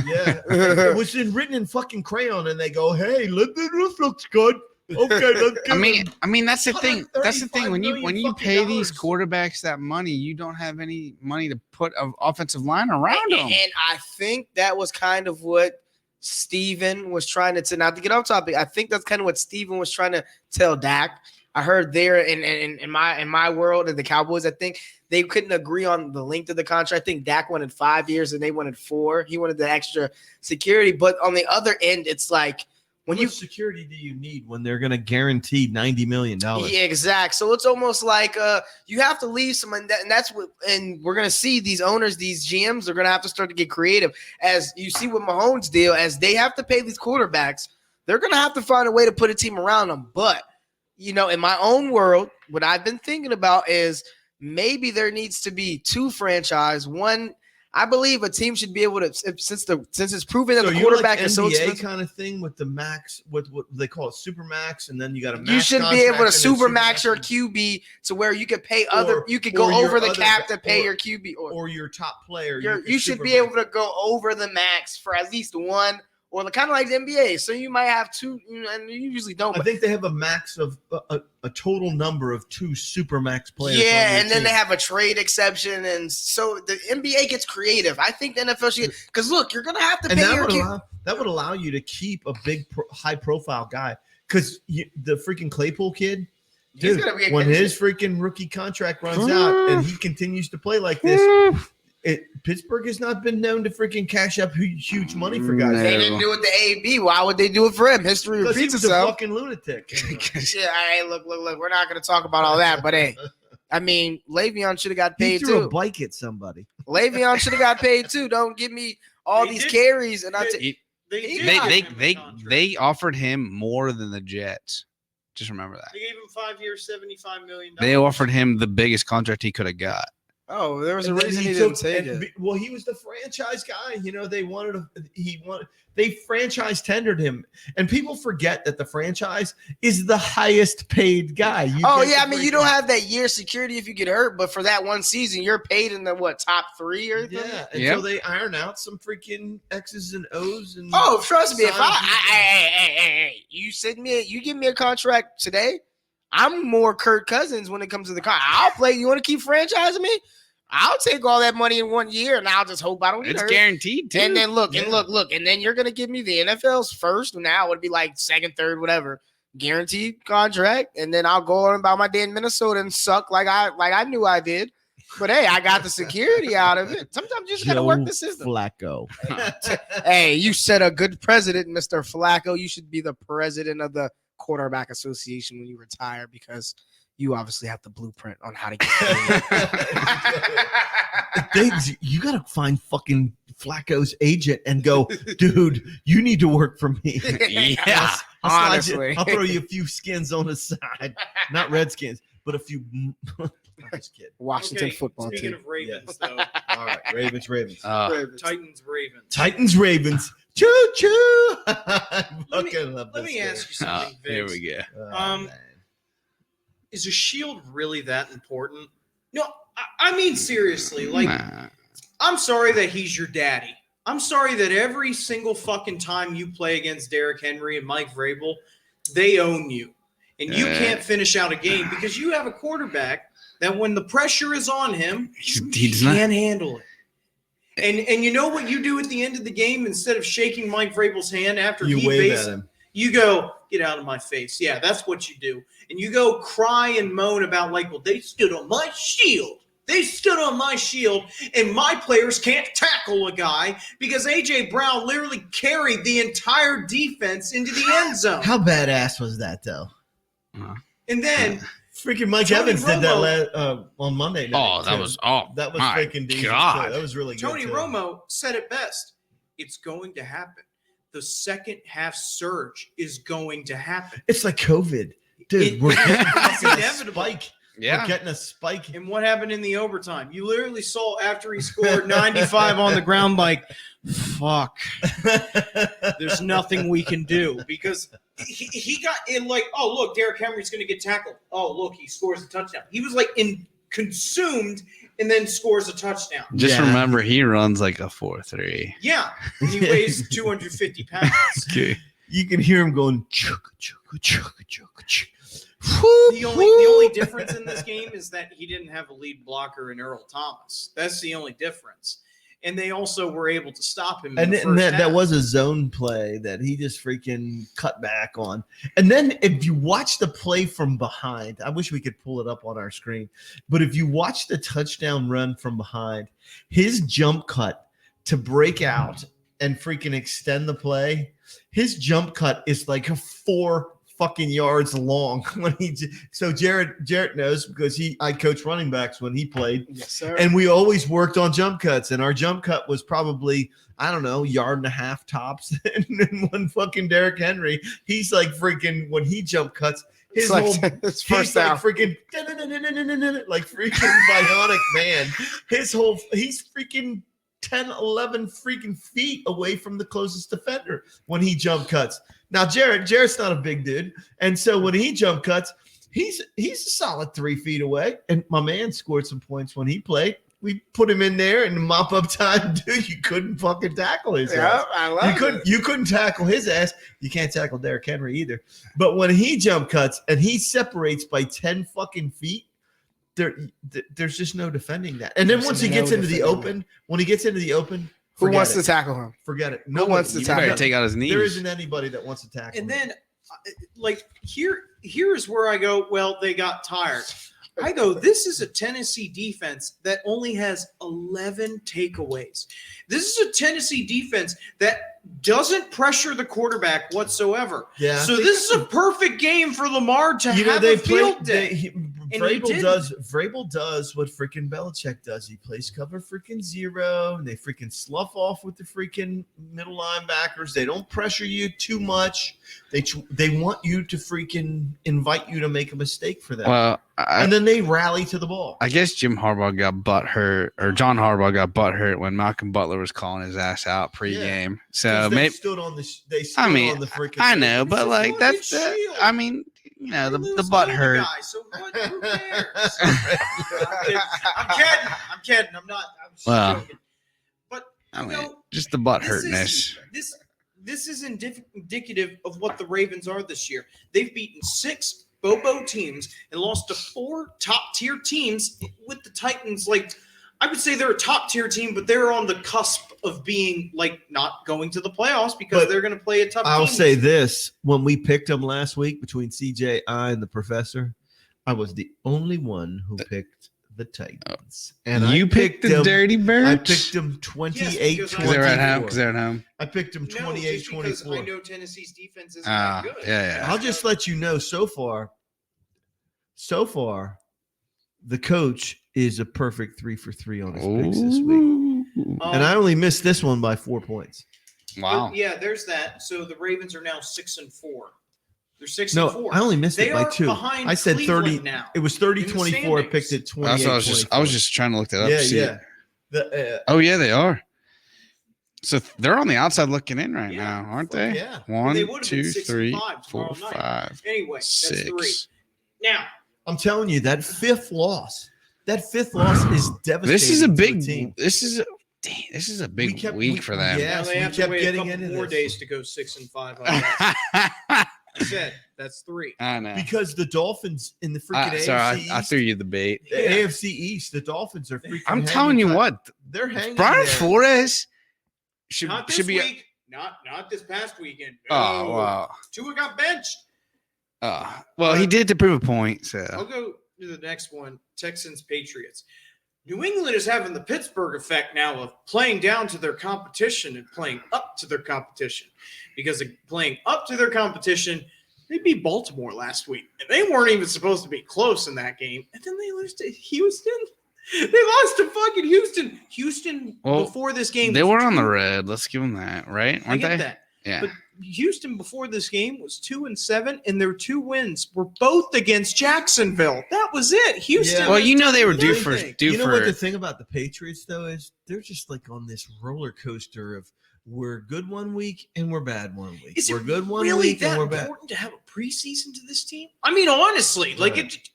Yeah. It was written in fucking crayon, and they go, hey, this looks good. Okay, let's I give mean, him that's the thing. That's the thing. $135 When you million pay these fucking quarterbacks that money, you don't have any money to put an offensive line around them. And I think that was kind of what Steven was trying to not to get off topic. I think that's kind of what Steven was trying to tell Dak. I heard there in my world of the Cowboys, I think they couldn't agree on the length of the contract. I think Dak wanted 5 years and they wanted 4. He wanted the extra security. But on the other end, it's like when How much security do you need when they're going to guarantee $90 million? Yeah, exact. So it's almost like you have to leave some, and that's what. And we're gonna see these owners, these GMs, are gonna have to start to get creative. As you see with Mahomes' deal, as they have to pay these quarterbacks, they're gonna have to find a way to put a team around them. But in my own world, what I've been thinking about is maybe there needs to be 2 franchise. One, I believe a team should be able to, since it's proven that So the you're quarterback like is so NBA expensive. kind of thing with the max, with what they call it, super max, and then you got a max. You should be contract able to and then super max your max, QB to where you could pay you could or go your over the other cap guy- to pay or- your QB or your top player. you should be able to go over the max for at least one, or kind of like the NBA. So you might have 2, and you usually don't. I But think they have a max of a total number of 2 super max players. on yeah, your and then team. they have a trade exception, and so the NBA gets creative. I think the NFL should, because look, you're gonna have to and pay that your would allow you to keep a big high profile guy, because the freaking Claypool kid. He's Dude, gonna be a when good- his freaking rookie contract runs out and he continues to play like this, Pittsburgh has not been known to freaking cash up huge money for guys. They didn't do it to AB. Why would they do it for him? History Because he repeats was a itself. fucking lunatic. Yeah, hey, look. We're not going to talk about all that, but hey, I mean, Le'Veon should have got He paid threw too. a bike at somebody. Le'Veon should have got paid too. Don't give me all They these did. carries and I They- take. They They- did give They him a they contract. they offered him more than the Jets. Just remember that. They gave him 5 years, $75 million. They offered him the biggest contract he could have got. Oh, there was a And then reason he took- didn't take and it. Well, he was the franchise guy. They franchise tendered him, and people forget that the franchise is the highest paid guy. You Oh get yeah, I the mean you freaking- don't have that year security if you get hurt, but for that one season, you're paid in the top 3 or something? Yeah, until Yep. they iron out some freaking X's and O's and Oh, trust me, if signs. hey, you give me a contract today, I'm more Kirk Cousins when it comes to the car. I'll play. You want to keep franchising me? I'll take all that money in 1 year, and I'll just hope I don't get It's hurt. guaranteed too. And then look, Yeah. and then you're gonna give me the NFL's first. Now it would be like second, third, whatever, guaranteed contract, and then I'll go on about my day in Minnesota and suck like I knew I did. But hey, I got the security out of it. Sometimes you just gotta work the system. Flacco. Hey, you said a good president, Mr. Flacco. You should be the president of the quarterback association when you retire because you obviously have the blueprint on how to get paid. You gotta find fucking Flacco's agent and go, dude, you need to work for me. Yeah. I'll slide honestly. you- I'll throw you a few skins on the side. Not Redskins, but a few. I'm just kidding. Washington Okay, football speaking team. of Ravens, All right, Ravens. Titans, Ravens. Titans, Ravens. Choo choo. Let me ask you something, Here Vince. we go. Is a shield really that important? No, I mean seriously. Like, Nah. I'm sorry that he's your daddy. I'm sorry that every single fucking time you play against Derrick Henry and Mike Vrabel, they own you. And you can't finish out a game because you have a quarterback that when the pressure is on him, He does not. can't handle it. And you know what you do at the end of the game? Instead of shaking Mike Vrabel's hand after You he wave based, at him. you go, get out of my face. Yeah, that's what you do. And you go cry and moan about like, well, they stood on my shield. They stood on my shield, and my players can't tackle a guy because A.J. Brown literally carried the entire defense into the end zone. How badass was that, though? And then Freaking Mike Tony Evans did that Romo- on Monday night. Oh, that too. was that was my freaking decent. God. Too. That was really Tony good. too. Romo said it best. It's going to happen. The second half surge is going to happen. It's like COVID, dude. It- We're getting it's a inevitable. spike. Yeah. We're getting a spike. And what happened in the overtime? You literally saw after he scored 95 on the ground, like, fuck, there's nothing we can do because he got in like, oh, look, Derrick Henry's going to get tackled. Oh, look, he scores a touchdown. He was like consumed and then scores a touchdown. Just Yeah. remember, he runs like a 4.3. Yeah. And he weighs 250 pounds. Okay. You can hear him going. Chugga, chugga, chugga, chugga, chugga. The only difference in this game is that he didn't have a lead blocker in Earl Thomas. That's the only difference. And they also were able to stop him. And in the then first that half. was a zone play that he just freaking cut back on. And then if you watch the play from behind, I wish we could pull it up on our screen, but if you watch the touchdown run from behind, his jump cut to break out and freaking extend the play, his jump cut is like 4 fucking yards long when so Jarrett knows because I coached running backs when he played. Yes, sir. And we always worked on jump cuts, and our jump cut was probably, I don't know, 1.5 yards tops. And then when fucking Derrick Henry, he's like freaking, when he jump cuts, his It's like- whole it's he's first like down. freaking like freaking bionic man. He's freaking 10, 11 freaking feet away from the closest defender when he jump cuts. Now Jarrett's not a big dude, and so when he jump cuts, he's a solid 3 feet away. And my man scored some points when he played. We put him in there in the mop up time, dude. You couldn't fucking tackle his ass. I love You couldn't tackle his ass. You can't tackle Derrick Henry either. But when he jump cuts and he separates by 10 fucking feet, there's just no defending that. And then There's once he no gets into the defending open, when he gets into the open, Who forget wants it. to tackle him? Forget it. Who wants to You tackle better him? take out his knees. There isn't anybody that wants to tackle And him. then, like, here's where I go, well, they got tired. I go, this is a Tennessee defense that only has 11 takeaways. This is a Tennessee defense that doesn't pressure the quarterback whatsoever. Yeah. So this is a perfect game for Lamar to You know, have they a field played. day. And you didn't. Vrabel does what freaking Belichick does. He plays cover freaking zero, and they freaking slough off with the freaking middle linebackers. They don't pressure you too much. They want you to freaking invite you to make a mistake for them. Well, and then they rally to the ball. I guess John Harbaugh got butthurt when Malcolm Butler was calling his ass out pregame. So They maybe stood on the freaking. I know, but like that's shield. I mean, you know, They the lose butt all hurt. guys, so what? Who cares? I'm kidding. I'm not. I'm just Well, joking. But I you mean, know, just the butt this hurtness. this is indicative of what the Ravens are this year. They've beaten 6 Bobo teams and lost to 4 top-tier teams with the Titans. Like, I would say they're a top-tier team, but they're on the cusp of being, like, not going to the playoffs because they're going to play a tough team. I'll say this. When we picked them last week between CJ, I, and the professor, I was the only one who picked the Titans. And You picked the them, Dirty Birds? I picked them 28-24. because Because they're at home. I picked them No, just because I 28-24. know Tennessee's defense isn't that good. Yeah. I'll just let you know so far, the coach is a perfect 3 for 3 on his picks this week. And I only missed this one by 4 points. Wow. But yeah, there's that. So the Ravens are now 6-4. They're 6-4. No, I only missed They it by are 2. behind I said Cleveland 30. now. It was 30-24. I picked it 28. That's what I was just trying to look that up. to see it. Oh Yeah, they are. So they're on the outside looking in right Yeah, now, aren't fuck they? yeah. One, They would've been 2, 6 and 3, 5 4, tomorrow night. 5, Anyway, that's 3. 6. Now, I'm telling you, that fifth loss is devastating. This is a to the big. team. This is a big week for them. Yeah. now they we have to kept wait a getting couple into more this. days to go 6-5. I said that's 3. I know. Because the Dolphins in the freaking AFC Sorry, East, I threw you the bait. the AFC East, the Dolphins are freaking. I'm telling you what, they're hanging. Brian there. Flores should Not this be. week. Not this past weekend. No. Oh wow. Tua got benched. Well, he did to prove a point. So I'll go to the next one. Texans Patriots. New England is having the Pittsburgh effect now of playing down to their competition and playing up to their competition. Because of playing up to their competition, they beat Baltimore last week. And they weren't even supposed to be close in that game. And then they lose to Houston. They lost to fucking Houston. Houston, Well, before this game. they was were on the 2 red. Let's give them that, right? I Weren't get they? that. Yeah. But Houston before this game was 2-7, and their 2 wins were both against Jacksonville. That was it. Houston. Yeah. Well, you know they were due Everything. for. You know what the thing about the Patriots though is they're just like on this roller coaster of we're good one week and we're bad one week. Is We're it good one really week and that we're bad. important to have a preseason to this team? I mean, honestly, like Right. it.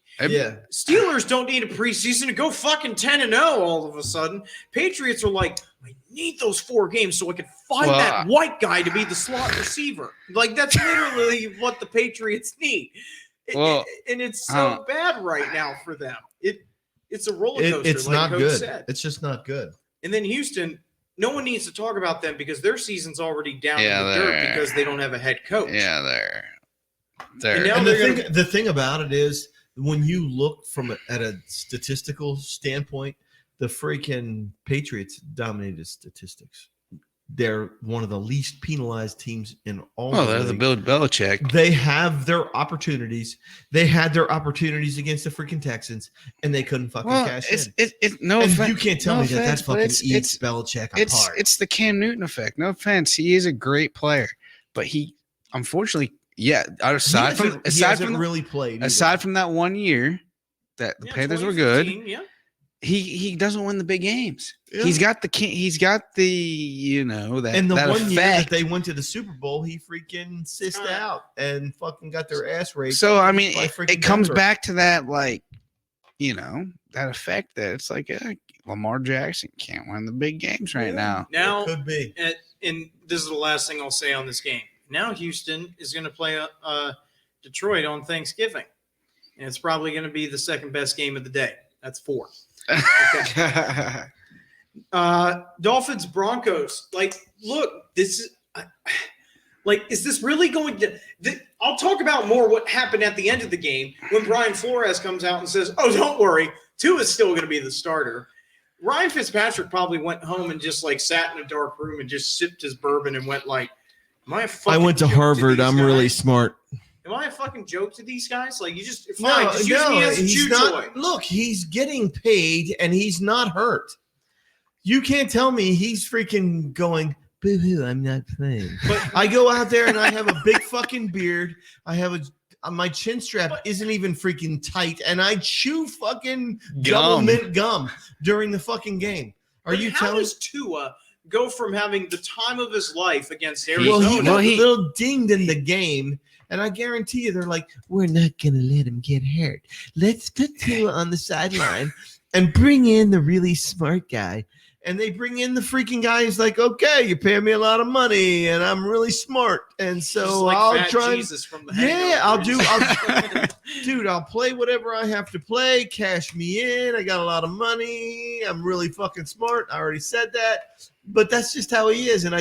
Steelers don't need a preseason to go fucking 10-0 all of a sudden. Patriots are like, I need those 4 games so I can find that white guy to be the slot receiver. Like that's literally what the Patriots need. Well, And it's so bad right now for them. It's a roller coaster. It's like not Coach good. said. It's just not good. And then Houston, no one needs to talk about them because their season's already down Yeah, in the dirt they're- because they don't have a head coach. Yeah, they're. And now And they're the thing about it is when you look at a statistical standpoint, the freaking Patriots dominated statistics. They're one of the least penalized teams in all. Oh, of they're the the league. Bill Belichick. They have their opportunities. They had their opportunities against the freaking Texans, and they couldn't fucking cash in. It's no And offense. you can't tell no me that offense, but fucking eats Belichick apart. It's the Cam Newton effect. No offense, he is a great player, but he unfortunately, aside he hasn't from really played. aside from that 1 year that the Yeah, Panthers were good, 2015, yeah. he doesn't win the big games. Yeah. He's got the that And the that one year that effect. they went to the Super Bowl, he freaking sissed out and fucking got their ass raped. So I mean, by it freaking comes Denver. back to that that effect that it's like Lamar Jackson can't win the big games right now. Now, It could be. and this is the last thing I'll say on this game. Now Houston is going to play Detroit on Thanksgiving, and it's probably going to be the second best game of the day. That's 4. Okay. Dolphins Broncos. Like, look, this is is this really going to? I'll talk about more what happened at the end of the game when Brian Flores comes out and says, "Oh, don't worry, Tua is still going to be the starter." Ryan Fitzpatrick probably went home and just sat in a dark room and just sipped his bourbon and went like, "Am I fucking I went to joke Harvard. these I'm really guys?" smart. Am I a fucking joke to these guys? Like, you just use me as a he's chew not. toy. Look, he's getting paid and he's not hurt. You can't tell me he's freaking going, boo-hoo, I'm not playing. But I go out there and I have a big fucking beard. I have my chin strap isn't even freaking tight, and I chew fucking double mint gum during the fucking game. Are you how telling? does Tua go from having the time of his life against Arizona? Well, he got a little dinged in the game, and I guarantee you, they're like, we're not gonna let him get hurt. Let's put Tua on the sideline and bring in the really smart guy. And they bring in the freaking guy who's like, okay, you pay me a lot of money and I'm really smart. And so like I'll Fat try. Jesus from the Dude, I'll play whatever I have to play. Cash me in. I got a lot of money. I'm really fucking smart. I already said that. But that's just how he is. And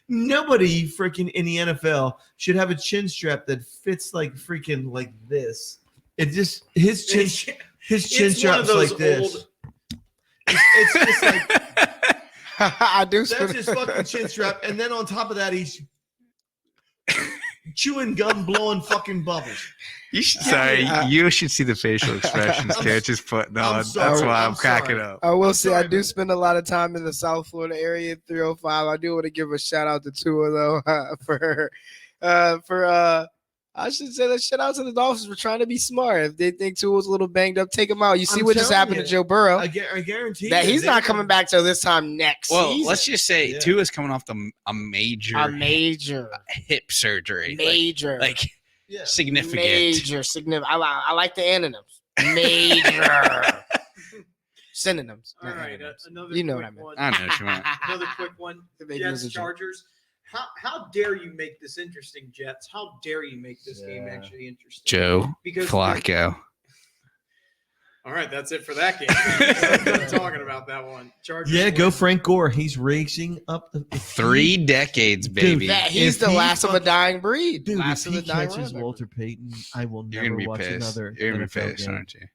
nobody freaking in the NFL should have a chin strap that fits like freaking like this. It just, his chin strap's like this. It's just like I do. That's his fucking chin strap, and then on top of that, he's chewing gum, blowing fucking bubbles. You should see the facial expressions Terrence is putting on. That's why I'm cracking up. I will say I do spend a lot of time in the South Florida area, 305. I do want to give a shout out to Tua though for I should say that shout out to the Dolphins for trying to be smart. If they think Tua was a little banged up, take him out. You see what just happened to Joe Burrow. I guarantee that he's not coming back till this time next season. Let's just say Tua's coming off a major hip surgery. Like significant. Major significant. I like the antonyms. Major. Synonyms. All right, another. You know what I mean. I know what you meant. Another quick one. Jets Chargers. How dare you make this interesting, Jets? How dare you make this game actually interesting? Joe Flacco. All right, that's it for that game. I'm done talking about that one. Chargers. Yeah, go Frank Gore. He's racing up 3 decades, baby. Dude, he's the last of a dying breed. Dude, last if of he the dying catches Walter Payton, I will You're never gonna be watch pissed. another. You're gonna be NFL pissed, game. aren't you?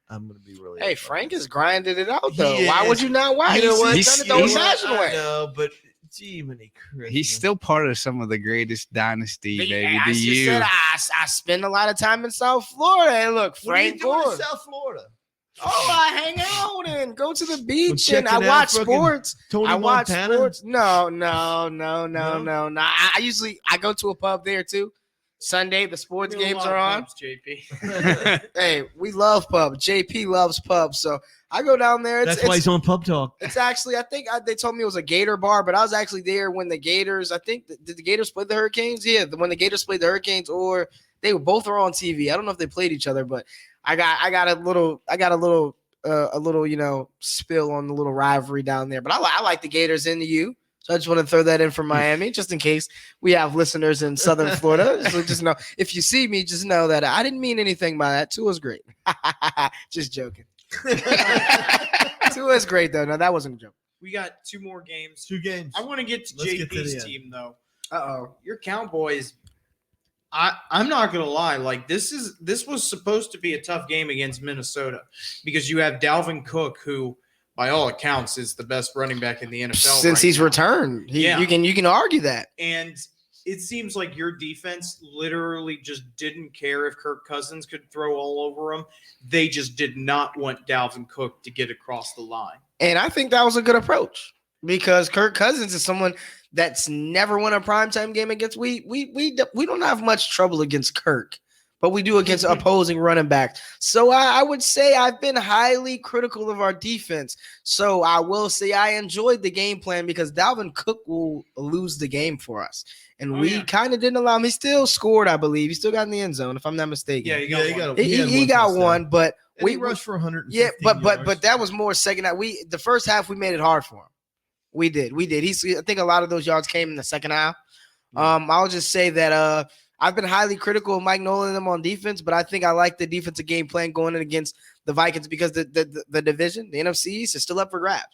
I'm gonna be really. Hey, Frank has grinded it out though. He Why is. would you not watch? You know what? He's done it the old-fashioned way. No, but gee, many Christmas. He's still part of some of the greatest dynasty, baby. I just said I spend a lot of time in South Florida, and look, What are you Frank doing Gore. in South Florida? Oh, I hang out and go to the beach Well, and I checking watch out fucking sports. Tony I watch Montana? sports. No. I go to a pub there too. Sunday, the sports games are on. Pubs, JP. Hey, we love pubs. JP loves pubs, so I go down there. That's why he's on Pub Talk. It's actually, they told me it was a Gator bar, but I was actually there when the Gators. I think did the Gators play the Hurricanes? Yeah, when the Gators played the Hurricanes, or they were both on TV. I don't know if they played each other, but I got a little spill on the little rivalry down there. But I like the Gators in the U. So I just want to throw that in for Miami, just in case we have listeners in Southern Florida. So just know, if you see me, just know that I didn't mean anything by that. Tua's great. Just joking. Tua's great, though. No, that wasn't a joke. We got 2 more games. 2 games. I want to get to JP's team, though. Uh-oh. Your Cowboys, I'm not going to lie. Like, this was supposed to be a tough game against Minnesota because you have Dalvin Cook, who, by all accounts, is the best running back in the NFL Since he's returned. You can argue that. And it seems like your defense literally just didn't care if Kirk Cousins could throw all over him. They just did not want Dalvin Cook to get across the line. And I think that was a good approach because Kirk Cousins is someone that's never won a primetime game against. We don't have much trouble against Kirk, but we do against opposing running backs. So I would say I've been highly critical of our defense. So I will say I enjoyed the game plan because Dalvin Cook will lose the game for us. And we kind of didn't allow him. He still scored, I believe. He still got in the end zone, if I'm not mistaken. Yeah, he got one, but we rushed for 100. Yeah, but that was more second half. The first half we made it hard for him. We did. I think a lot of those yards came in the second half. I'll just say that I've been highly critical of Mike Nolan and them on defense, but I think I like the defensive game plan going in against the Vikings because the division, the NFC East, is still up for grabs.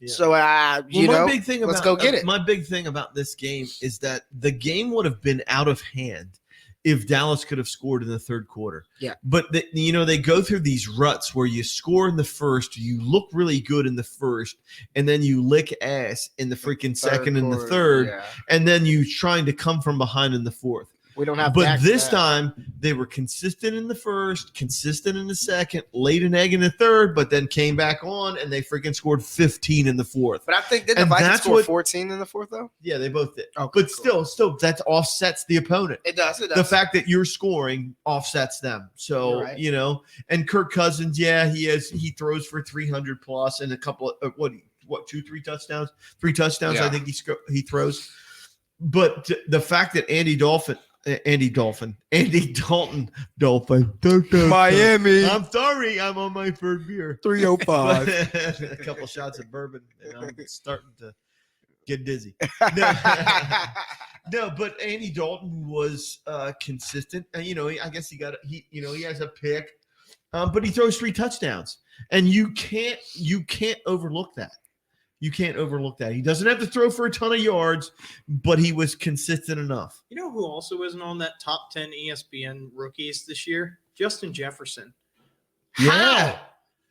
Yeah. So let's go get it. My big thing about this game is that the game would have been out of hand if Dallas could have scored in the third quarter. Yeah. But they go through these ruts where you score in the first, you look really good in the first, and then you lick ass in the freaking second and the third, and then you trying to come from behind in the fourth. We don't have. But Dak this for that. time they were consistent in the first, consistent in the second, laid an egg in the third, but then came back on and they freaking scored 15 in the fourth. But I think did the And Vikings that's score what- 14 in the fourth though? Yeah, they both did. Okay, But cool. still, that offsets the opponent. It does. It does. The fact that you're scoring offsets them. So, You're right. you know, and Kirk Cousins, yeah, he throws for 300 plus and a couple of three touchdowns? 3 touchdowns, Yeah. I think he throws. But the fact that Andy Dalton, Miami I'm sorry, I'm on my third beer. 305. A couple shots of bourbon, and I'm starting to get dizzy. No, but Andy Dalton was consistent, and I guess he has a pick, but he throws 3 touchdowns, and you can't overlook that. You can't overlook that. He doesn't have to throw for a ton of yards, but he was consistent enough. You know who also isn't on that top 10 ESPN rookies this year? Justin Jefferson. Yeah.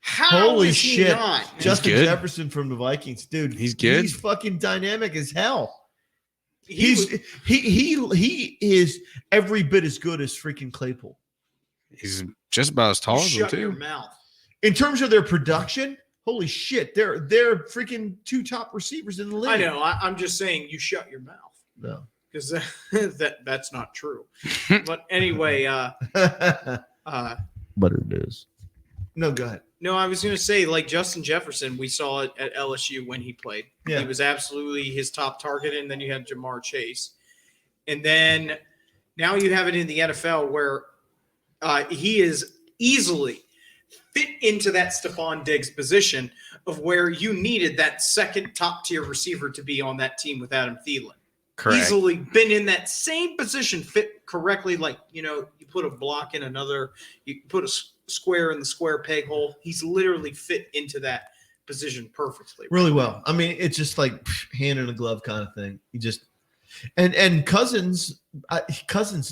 How Holy is he shit. not? Justin good. Jefferson from the Vikings, dude. He's good. He's fucking dynamic as hell. He He is every bit as good as freaking Claypool. He's just about as tall as him shut your too. mouth. In terms of their production, holy shit, they're freaking 2 top receivers in the league. I know. I'm just saying you shut your mouth No. because that's not true. But anyway, But it is. No, go ahead. no, I was going to say like Justin Jefferson, we saw it at LSU when he played. Yeah. He was absolutely his top target, and then you had Jamar Chase. And then now you have it in the NFL where he is easily fit into that Stephon Diggs position of where you needed that second top tier receiver to be on that team with Adam Thielen. Correct. Easily been in that same position, fit correctly. Like, you put a block in another, you put a square in the square peg hole. He's literally fit into that position perfectly. Really well. I mean, it's just like hand in a glove kind of thing. He just and Cousins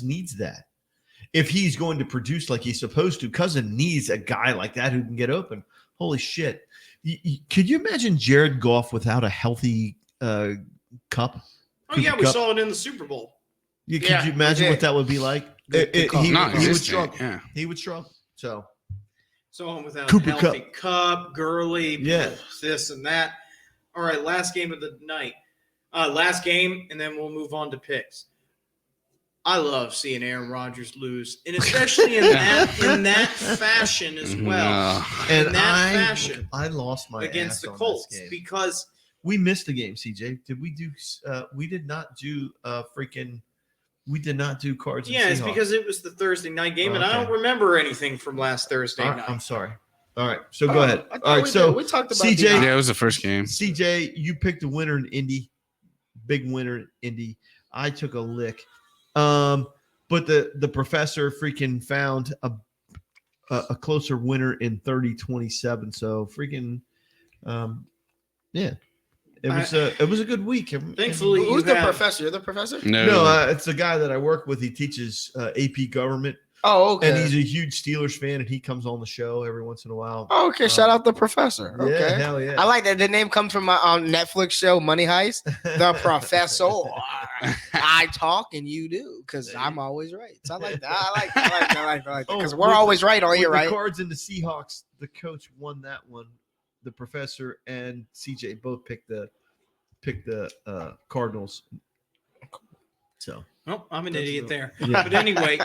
needs that. If he's going to produce like he's supposed to, Cousins needs a guy like that who can get open. Holy shit. Could you imagine Jared Goff without a healthy cup? Oh, yeah, we Cup? saw it in the Super Bowl. Could Yeah, you imagine we what that would be like? Good call. He Not would existent, struggle. yeah. He would struggle. So Saw him without Cooper a healthy Cup, Gurley, Yeah. this and that. All right, last game of the night. Last game, and then we'll move on to picks. I love seeing Aaron Rodgers lose, and especially in that fashion as well. and In that fashion I lost my against ass the on Colts this game. because We missed the game, CJ. Did we do? We did not do We did not do Cards. And it's Seahawks. because it was the Thursday night game, and I Okay. don't remember anything from last Thursday All right, night. I'm sorry. All right, so go ahead. I thought All right, we so we talked about CJ Yeah, it was the first game. CJ, you picked a winner in Indy, big winner in Indy. I took a lick, but the professor freaking found a closer winner in 30-27. So freaking, yeah, it was a good week. Thankfully, Who's you the have- professor? You're the professor? No, it's the guy that I work with. He teaches AP government, Oh, okay. and he's a huge Steelers fan, and he comes on the show every once in a while. Oh, okay. Shout out the professor. Yeah, Okay. hell yeah. I like that. The name comes from my Netflix show, Money Heist. The professor. I talk and you do, because I'm always right. So I like that. I like that. Because we're with always right on with here, the right? Cards and the Seahawks, the coach won that one. The professor and CJ both picked the Cardinals. So Oh, I'm an idiot there. Yeah. But anyway,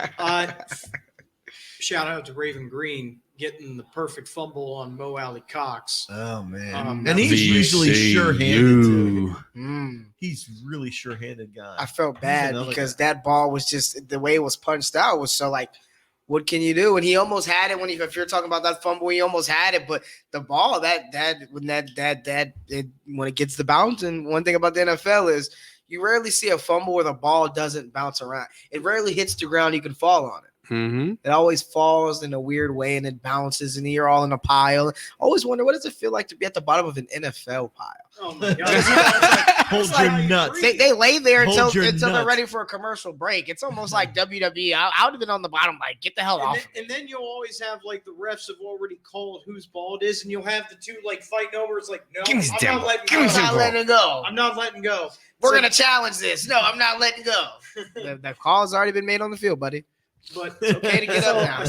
shout out to Raven Green getting the perfect fumble on Mo Alley Cox. oh man, Um, and he's usually VCU. sure-handed too. Mm. He's really sure-handed guy. I felt bad another because that ball was just the way it was punched out was so like, what can you do? And he almost had it if you're talking about that fumble, he almost had it. But the ball when it gets the bounce, and one thing about the NFL is you rarely see a fumble where the ball doesn't bounce around. It rarely hits the ground. You can fall on it. Mm-hmm. It always falls in a weird way and it bounces and you're all in a pile. I always wonder, what does it feel like to be at the bottom of an NFL pile? Oh my god! Hold It's your like- nuts. They lay there Hold until your they're nuts. ready for a commercial break. It's almost like WWE. I would have been on the bottom, like, get the hell And off. then, and then you'll always have like the refs have already called whose ball it is, and you'll have the two like fighting over. It's like, no, Give me this I'm damn not ball. letting Give me go. this I'm damn not letting it go. I'm not letting go. We're It's gonna challenge this. No, I'm not letting go. The call's already been made on the field, buddy. But It's okay to get up now.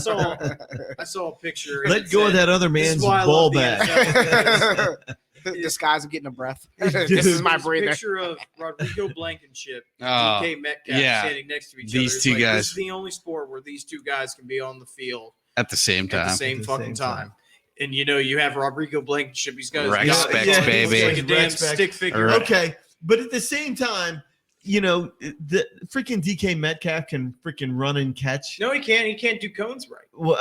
I saw a picture. and Let it go of said, that other "This is man's why I ball love the bat. NFL." Disguise of getting a breath. Dude. This is my There's a breather. picture of Rodrigo Blankenship, Oh, DK Metcalf yeah. standing next to each These other. It's two like, guys. This is the only sport where these two guys can be on the field at the same at the time. same At the fucking same time. time. And you have Rodrigo Blankenship. He's got his Rex God- specs, he looks baby. like a damn Rex specs. stick figure. Right. Okay, but at the same time, the freaking DK Metcalf can freaking run and catch. No, he can't. He can't do cones right. Well,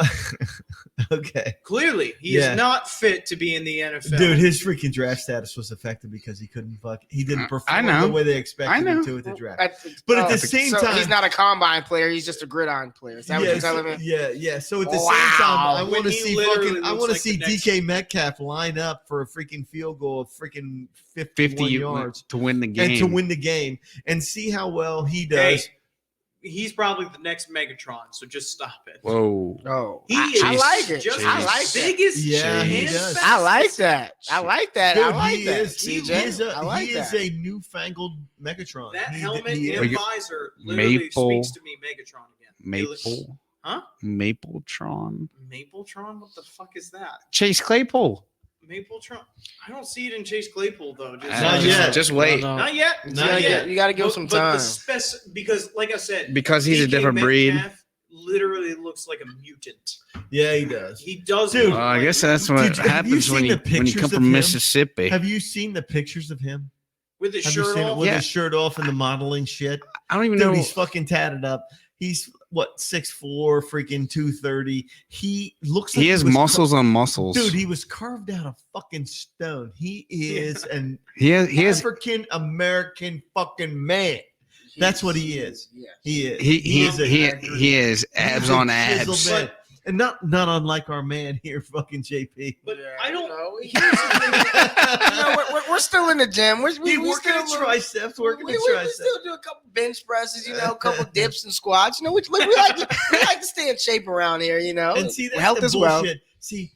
okay, Clearly, he Yeah. is not fit to be in the NFL. dude, his freaking draft status was affected because he couldn't he didn't I perform know. the way they I expected know. him to at the draft. But at the same so time- he's not a combine player. He's just a gridiron player. Is that what you're telling me? Yeah. So at the Wow. same time, I When want to he see literally I looks want to like see the next- DK Metcalf line up for a freaking field goal of freaking 51 50 yards to win the game. and to win the game and see how well he Hey, does. he's probably the next Megatron, so just stop it. Whoa. Oh, He I is like it. just I as like big that. as Yeah, he and does. fast I like as- that. I like that. Dude, I like he that. is. He CJ. is I like he that. is a newfangled Megatron. That He- helmet he and is. visor literally Maple. speaks to me Megatron again. Maple. Huh? Mapletron. Mapletron? What the fuck is that? Chase Claypool. Mapletron? I don't see it in Chase Claypool though. Just, Not yet. Just wait. Not yet. You Not gotta yet. get- You got to give him some time. Because, like I said, Because he's a DK different breed. Metcalf literally looks like a mutant. Yeah, he does. He does. Dude. look Well, I like guess a that's mutant. what Dude, have you happens when seen you the when you pictures come of from him? Mississippi. Have you seen the pictures of him? with his Have you shirt seen it off. with Yeah. his shirt off and the modeling shit? I don't even Dude, know. he's fucking tatted up. He's what 6'4", freaking 230. He looks like He has was muscles on muscles. Dude, he was carved out of fucking stone. He is an he has African American fucking man. That's what he is. Yeah. He is. he is a- he has abs he's a on chiseled abs. man. And not unlike our man here, fucking JP. But Yeah, I don't. you Here's the thing. we're still in the gym. We Working still at triceps, working we at triceps. still do a couple bench presses, a couple dips and squats. We like to stay in shape around here. And see, that's health the as well. bullshit. See,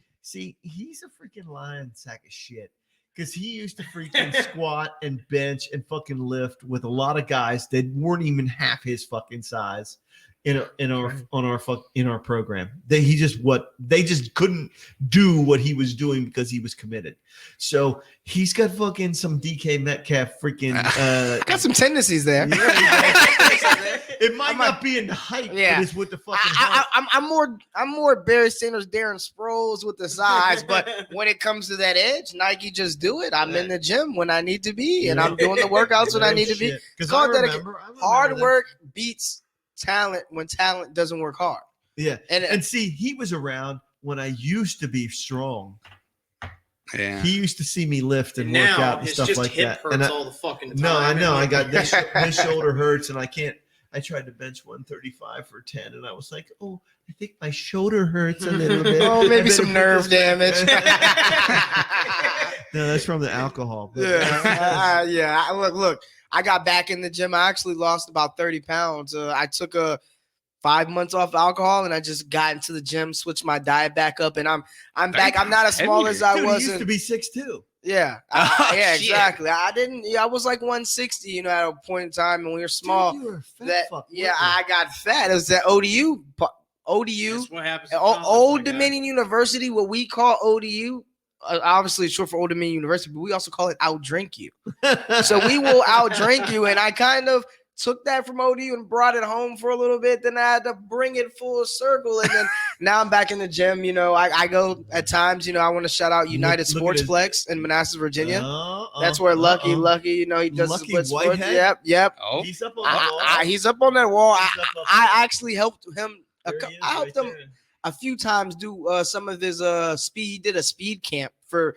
he's a freaking lying sack of shit. Because he used to freaking squat and bench and fucking lift with a lot of guys that weren't even half his fucking size in our program. They just couldn't do what he was doing because he was committed. So he's got fucking some DK Metcalf freaking Got some tendencies there. it might not be in the height, Yeah. but it's with the fucking height. I'm more Barry Sanders, Darren Sproles with the size, but when it comes to that edge, Nike just do it. I'm in the gym when I need to be, and I'm doing the workouts when I need to be. Because Call I it dedica- remember Hard that. work beats talent when talent doesn't work hard. Yeah. And And see, he was around when I used to be strong. Yeah. He used to see me lift and And work now out and his stuff just like hip that. hurts And all the fucking time. no, I know. I got this. His shoulder hurts, and I can't. I tried to bench 135 for 10, and I was like, "Oh, I think my shoulder hurts a little bit." Oh, I maybe better some put nerve this- damage. No, that's from the alcohol. But Yeah. Look. I got back in the gym. I actually lost about 30 pounds. I took 5 months off alcohol, and I just got into the gym, switched my diet back up, and I'm back. I'm not as small as I Dude, was. he used to be 6'2". Yeah, Oh, yeah, shit. exactly. I didn't. Yeah, I was like 160. At a point in time, and when you're small, Dude, you were a fat that fuck, yeah, weren't you? I got fat. It was that ODU. That's what happens. to Old college, my guy. Dominion University, what we call ODU, obviously it's short for Old Dominion University, but we also call it outdrink you. So we will outdrink you, and I kind of took that from ODU and brought it home for a little bit. Then I had to bring it full circle, and then now I'm back in the gym. I go at times. I want to shout out United Look at his- Sportsplex in Manassas, Virginia. Uh-oh, That's where Lucky, uh-oh. he does Lucky split sports. Whitehead? Yep. Oh, He's up on the wall. He's up on that wall. He's up I actually helped him. There he is, I helped right him there. a few times do some of his speed. He did a speed camp for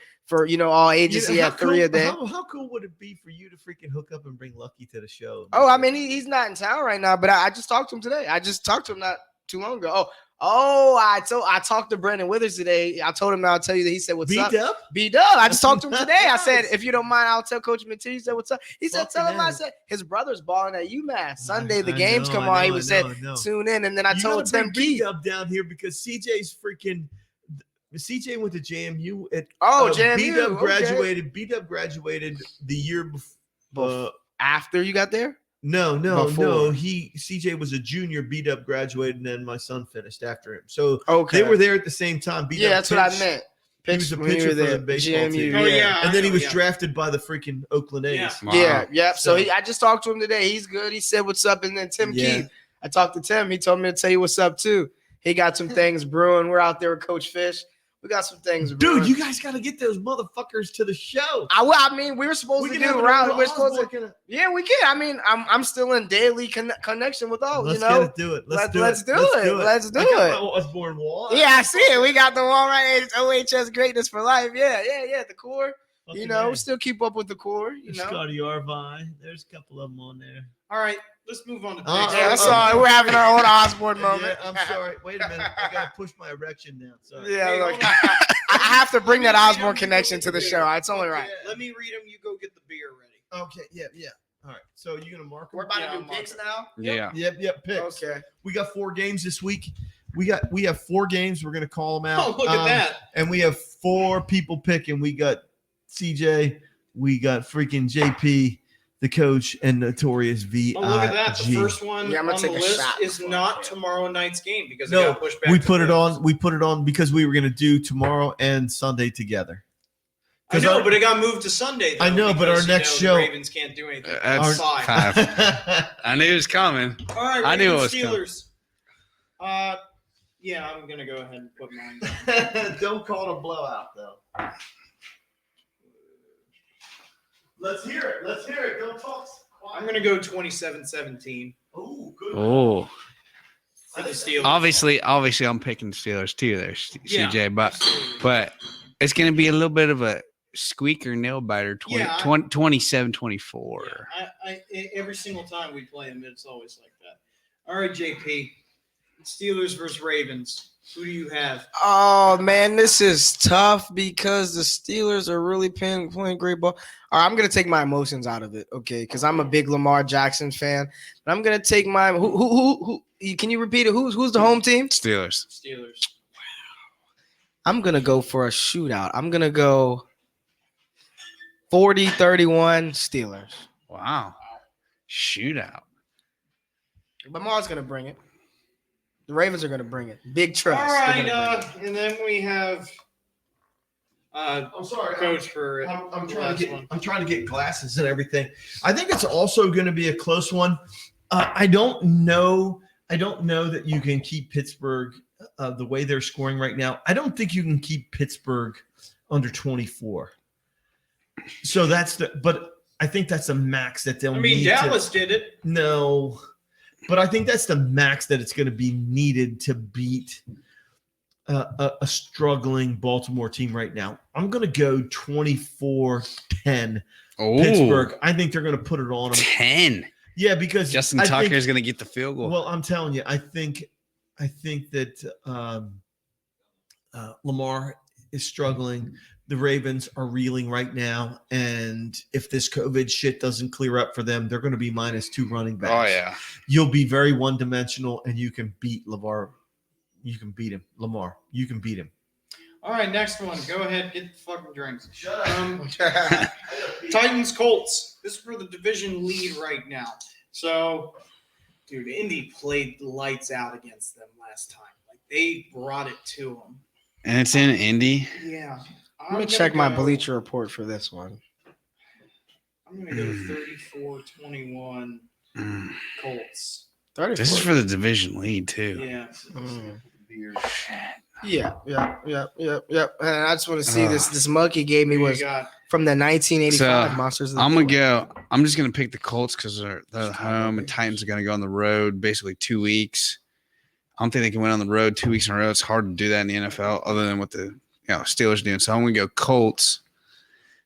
all ages. He had 3 of them. How cool would it be for you to freaking hook up and bring Lucky to the show? Oh, I mean, he's not in town right now, but I just talked to him today. I just talked to him not too long ago. Oh, I talked to Brandon Withers today. I told him I'll tell you that he said, "What's up?" B-Dub? B-Dub. I just talked to him today. I said, "If you don't mind, I'll tell Coach Mattia." He said, "What's up?" He said, "Tell him." I said, "His brother's balling at UMass Sunday. The games come on." He was said, "Tune in." And then I told Tim Keith B-Dub down here because CJ's freaking. CJ went to JMU. JMU. B-Dub graduated. B-Dub graduated the year before. After you got there? No. Before. CJ was a junior. B-Dub graduated, and then my son finished after him. So Okay. they were there at the same time. B-Dub That's what I meant. He was a pitcher for the baseball team. Oh, yeah. And then he was drafted by the freaking Oakland A's. Yeah. Wow. Yeah. So I just talked to him today. He's good. He said, "What's up?" And then Tim Keith. I talked to Tim. He told me to tell you what's up too. He got some things brewing. We're out there with Coach Fish. We got some things brewing. Dude, you guys got to get those motherfuckers to the show. I mean, we were supposed to do around. We're supposed to. Yeah, we can. I mean, I'm still in daily connection with all. Let's do it. Let's do it. Let's do I got it. my Osborne wall. Yeah, I see it. We got the wall right. It's OHS greatness for life. Yeah. The core. Fucking We still keep up with the core. Scotty Arvine. There's a couple of them on there. All right, let's move on to picks. Yeah, sorry. We're having our own Osborne moment. Yeah, I'm sorry. Wait a minute. I got to push my erection down. Sorry. Yeah, Hey, look, hold on. I have to bring that Osborne connection to the show. It's only right. Let me read them. You go get the beer ready. Okay. Yeah. All right. So you going to mark them? We're about Yeah, to do I'm picks on now. Yeah. Yep. Picks. Okay. We got 4 games this week. We have 4 games. We're going to call them out. Oh, look at that. And we have 4 people picking. We got CJ. We got freaking JP, the coach, and Notorious V. Oh, look at that. The first one Yeah, I'm gonna on the take a list shot is before not I- tomorrow night's game because it No, got pushed back. we to put it Wednesday. on. We put it on because we were going to do tomorrow and Sunday together. I know, but it got moved to Sunday. I know, but our because, next the show- Ravens can't do anything. That's outside. I knew it was coming. All right, I knew it Ravens, was coming. Steelers. Yeah, I'm gonna go ahead and put mine down. Don't call it a blowout, though. Let's hear it. Don't talk. I'm gonna go 27-17 Oh, good. Oh, for the Steelers. obviously, I'm picking the Steelers too. There, Yeah, CJ, absolutely. but it's going to be a little bit of a squeaker nail biter. 27-24. Yeah, I every single time we play them, it's always like that. All right, JP. Steelers versus Ravens. Who do you have? Oh man, this is tough because the Steelers are really playing great ball. All right, I'm gonna take my emotions out of it, okay? Because I'm a big Lamar Jackson fan. But I'm gonna take my who? Can you repeat it? Who's the home team? Steelers. Steelers. I'm gonna go for a shootout. I'm gonna go 40-31 Steelers. Wow. Shootout. Lamar's gonna bring it. The Ravens are gonna bring it. Big trust. All They're right, gonna bring it. and then we have I'm sorry. coach for I'm the trying last to get. one. I'm trying to get glasses and everything. I think it's also going to be a close one. I don't know that you can keep Pittsburgh the way they're scoring right now. I don't think you can keep Pittsburgh under 24. So but I think that's the max that they'll. I mean, need Dallas did it. No, but I think that's the max that it's going to be needed to beat a struggling Baltimore team right now. I'm going to go 24-10 Oh, Pittsburgh. I think they're going to put it on them. 10. Yeah, because Justin I Tucker think- is going to get the field goal. Well, I'm telling you, I think that Lamar is struggling. The Ravens are reeling right now, and if this COVID shit doesn't clear up for them, they're going to be -2 running backs. Oh, yeah. You'll be very one-dimensional, and you can beat Lamar. You can beat him, Lamar. You can beat him. All right, next one. Go ahead, get the fucking drinks. Shut Titans Colts. This is for the division lead right now. So, dude, Indy played the lights out against them last time. Like they brought it to them. And it's in Indy. Yeah. Let me check my Bleacher Report for this one. I'm gonna go 34-21 Colts. 34. This is for the division lead, too. Yeah. Yeah. And I just want to see this mug he gave me Who you was got? from the 1985 So, Monsters. Of the I'm going to Field. go. I'm just going to pick the Colts because they're home, and Titans are going to go on the road basically 2 weeks. I don't think they can win on the road 2 weeks in a row. It's hard to do that in the NFL other than what the Steelers doing. So I'm going to go Colts.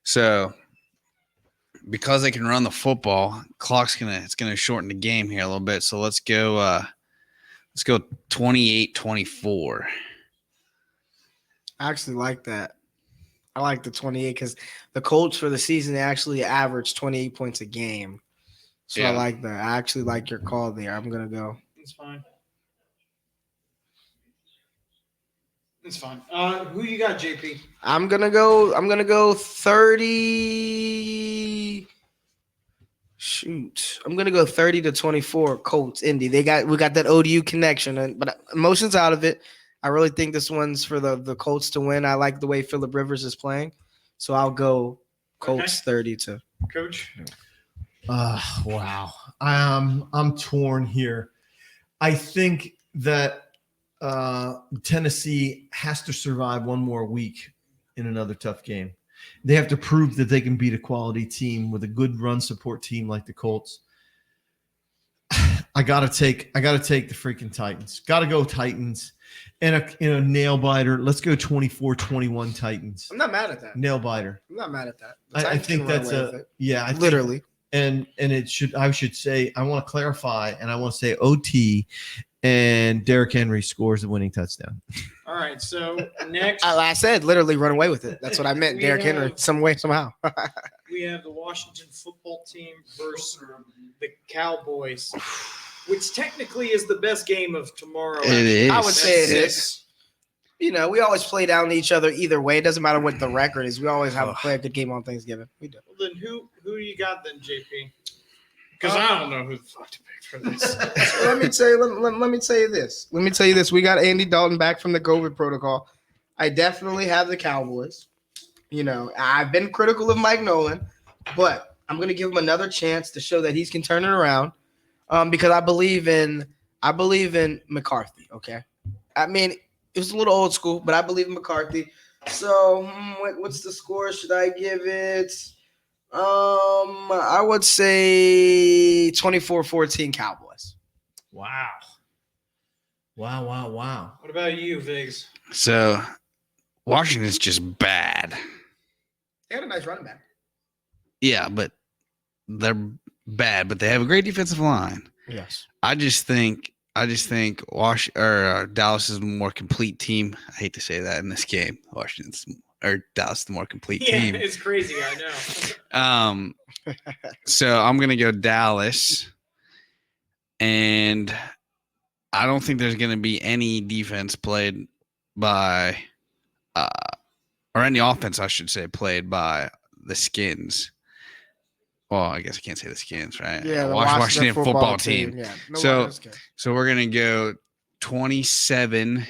So because they can run the football, it's going to shorten the game here a little bit. So let's go Let's go 28-24. I actually like that. I like the 28 because the Colts for the season they actually average 28 points a game. So I Yeah. like that. I actually like your call there. I'm gonna go. It's fine. It's fine. Who you got, JP? I'm gonna go 30. Shoot. I'm gonna go 30-24 Colts, Indy. We got that ODU connection, but emotions out of it. I really think this one's for the Colts to win. I like the way Phillip Rivers is playing. So I'll go Colts 30 to Coach. Wow. I'm torn here. I think that Tennessee has to survive one more week in another tough game. They have to prove that they can beat a quality team with a good run support team like the Colts. I gotta take the freaking Titans. Gotta go Titans. And a nail biter. Let's go 24-21 Titans. I'm not mad at that. Nail biter. I'm not mad at that. I think that's I think, literally. and I should say I want to clarify and I want to say OT and Derrick Henry scores the winning touchdown. All right, so next I said literally run away with it. That's what I meant. We Derrick have- Henry, some way, somehow. we have the Washington football team versus the Cowboys, which technically is the best game of tomorrow. It is. I would say it That's is. You know, we always play down to each other either way. It doesn't matter what the record is. We always have a play a good game on Thanksgiving. We do. Well, then who do you got then, JP? Because I don't know who the fuck to pick for this. Let me tell you this. Let me tell you this. We got Andy Dalton back from the COVID protocol. I definitely have the Cowboys. You know, I've been critical of Mike Nolan, but I'm going to give him another chance to show that he can turn it around. Because I believe in McCarthy. Okay, I mean it was a little old school, but I believe in McCarthy. So what's the score? Should I give it? I would say 24-14 Cowboys. Wow. What about you, Viggs? So Washington's just bad. They had a nice running back. Yeah, but they're bad, but they have a great defensive line. Yes. I just think Dallas is a more complete team. I hate to say that in this game. Dallas is the more complete team. It's crazy, I know. So I'm gonna go Dallas, and I don't think there's gonna be any defense played by, or any offense, I should say, played by the Skins. Well, I guess I can't say the Skins, right? Yeah, the Washington football team. Yeah. So we're gonna go 27-7.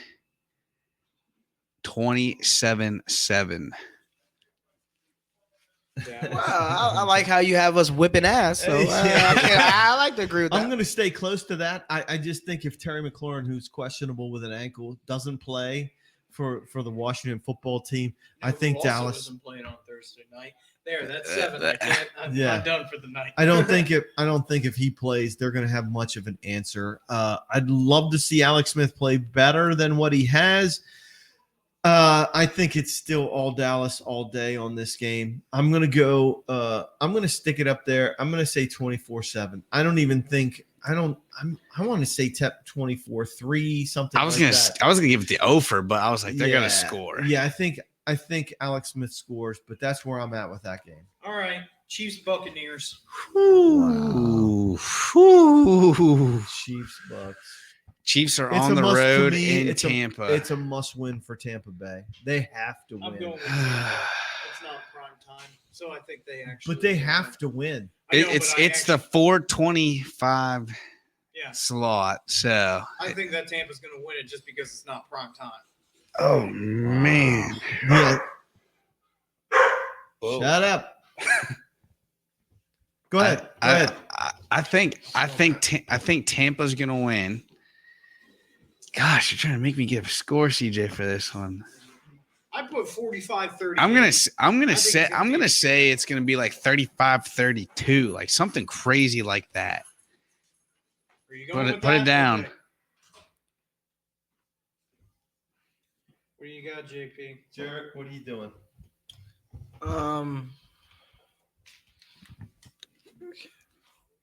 Yeah. Wow, I like how you have us whipping ass. So I like to agree with that. I'm going to stay close to that. I just think if Terry McLaurin, who's questionable with an ankle, doesn't play for the Washington football team, I think Also Dallas isn't playing on Thursday night. There, that's 7. I'm done for the night. I don't think if he plays, they're going to have much of an answer. I'd love to see Alex Smith play better than what he has. I think it's still all Dallas all day on this game. I'm going to go. I'm going to stick it up there. I'm going to say 24-7. I want to say 24-3 something. I was gonna give it the over, but I was like, they're gonna score. Yeah, I think Alex Smith scores, but that's where I'm at with that game. All right, Chiefs Buccaneers. Ooh. Chiefs Bucks. Chiefs are It's on a the must- to road me, in it's Tampa. It's a must win for Tampa Bay. They have to I'm win. going with it's not prime time, so I think they actually. But they have to win. I know, it's but I the 4:25 slot. So I think that Tampa's going to win it just because it's not prime time. oh man. Yeah. Whoa. Shut up. Go ahead. Go ahead. I think Tampa's gonna win. Gosh, you're trying to make me give a score, CJ, for this one. I put 45-30. I'm gonna say it's gonna be like 35-32, like something crazy like that. Are you going with Put it that? down. Okay. What do you got, JP? Jarek, what are you doing?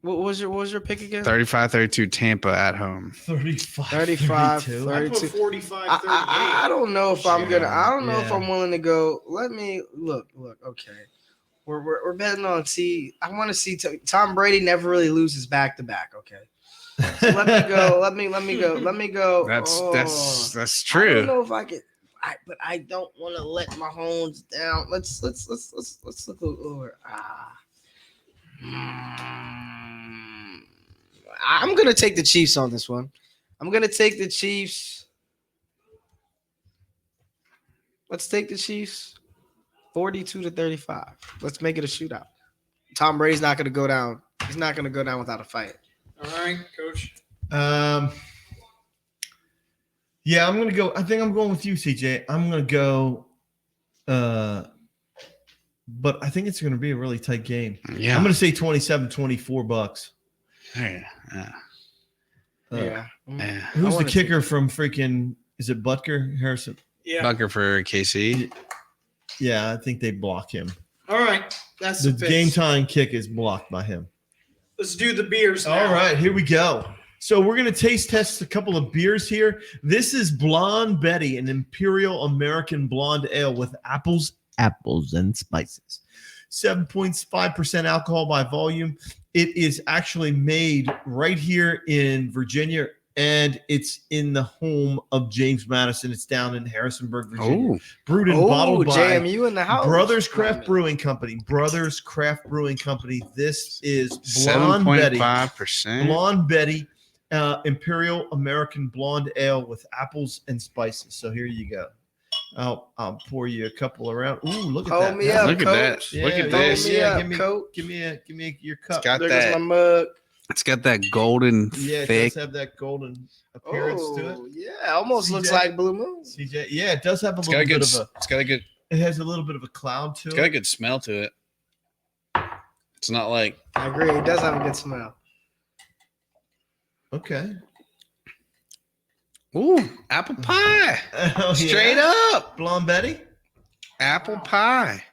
What was your pick again? 35-32 Tampa at home. 35, 35, 32. I 32. put 45, 38. I don't know if I'm gonna. I don't know if Yeah. I'm willing to go. Let me look. Okay, we're betting on. See, I want to see Tom Brady never really loses back to back. Okay, so let me go. Let me go. That's I true. don't know if I could. But I don't want to let Mahomes down. Let's look over. I'm gonna take the Chiefs on this one. I'm gonna take the Chiefs. Let's take the Chiefs 42-35. Let's make it a shootout. Tom Brady's not gonna go down. He's not gonna go down without a fight. All right, Coach. Yeah, I'm gonna go. I think I'm going with you, CJ. I'm gonna go. But I think it's gonna be a really tight game. Yeah. I'm gonna say 27-24 Bucks. Yeah. Yeah. Who's the kicker from freaking? Is it Butker Harrison? Yeah. Bucker for KC. Yeah, I think they block him. All right. That's The the game time kick is blocked by him. Let's do the beers now. All right, here we go. So we're going to taste test a couple of beers here. This is Blonde Betty, an Imperial American Blonde Ale with apples, and spices. 7.5% alcohol by volume. It is actually made right here in Virginia, and it's in the home of James Madison. It's down in Harrisonburg, Virginia. Oh, Brewed and bottled by JMU in the house. Brothers Craft Brewing Company. Brothers Craft Brewing Company. This is Blonde Betty. 7.5%. Blonde Betty, Imperial American Blonde Ale with apples and spices. So here you go. I'll pour you a couple around. Ooh, look at Hold that. me up, Look at that. Coach. Look at yeah, this. me up, give me, Coach. give me your cup. It's got There goes that. my mug. It's got that golden Yeah, it thick. does have that golden appearance to it. Oh, yeah, almost looks CJ. like Blue Moon. CJ, yeah, it does have a It's got little a good. bit of a. It's got a good. It has a little bit of a cloud to It's got a it. good smell to it. It's not like. I agree. It does have a good smell. Okay. Ooh, apple pie. Oh, Straight yeah. up, Blonde Betty. apple pie.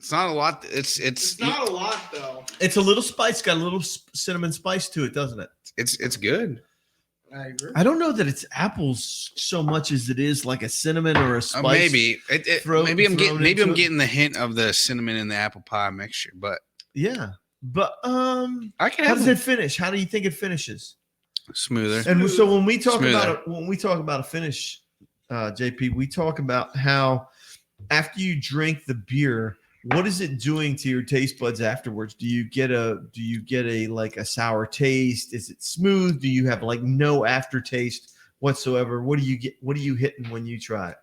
It's not a lot. It's not a lot, though. It's a little spice. Got a little cinnamon spice to it, doesn't it? It's good. I agree. I don't know that it's apples so much as it is like a cinnamon or a spice. Maybe maybe I'm thrown getting into it. getting the hint of the cinnamon in the apple pie mixture, but Yeah, but I can how have does it finish? How do you think it finishes? smoother. And so when we talk Smoother. about a finish, JP, we talk about how after you drink the beer, what is it doing to your taste buds afterwards? Do you get a like a sour taste? Is it smooth? Do you have like no aftertaste whatsoever? What do you get? What are you hitting when you try it?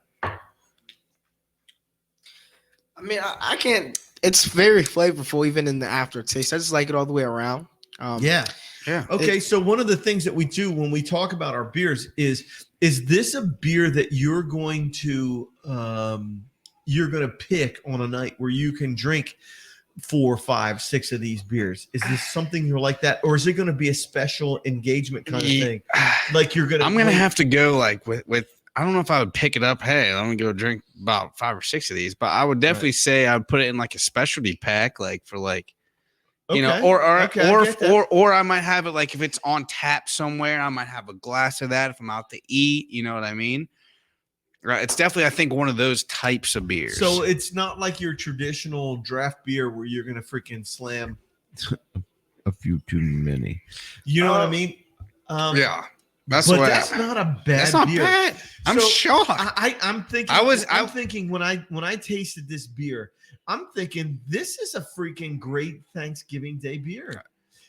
I mean, I can't. It's very flavorful, even in the aftertaste. I just like it all the way around. Yeah. Yeah. Okay, so one of the things that we do when we talk about our beers is this a beer that you're going to pick on a night where you can drink 4, 5, 6 of these beers? Is this something you're like that, or is it going to be a special engagement kind of thing? Like you're gonna. I'm gonna have to go like with. I don't know if I would pick it up. Hey, let me go drink about 5 or 6 of these, but I would definitely say I'd put it in like a specialty pack, like for like. You know, Okay, I get that. or I might have it like if it's on tap somewhere, I might have a glass of that if I'm out to eat. You know what I mean? Right. It's definitely, I think, one of those types of beers. So it's not like your traditional draft beer where you're gonna freaking slam a few too many. You know what I mean? yeah, that's but what. that's not a bad That's not beer. bad. I'm So, shocked. I'm thinking. I'm thinking when I tasted this beer, I'm thinking this is a freaking great Thanksgiving Day beer.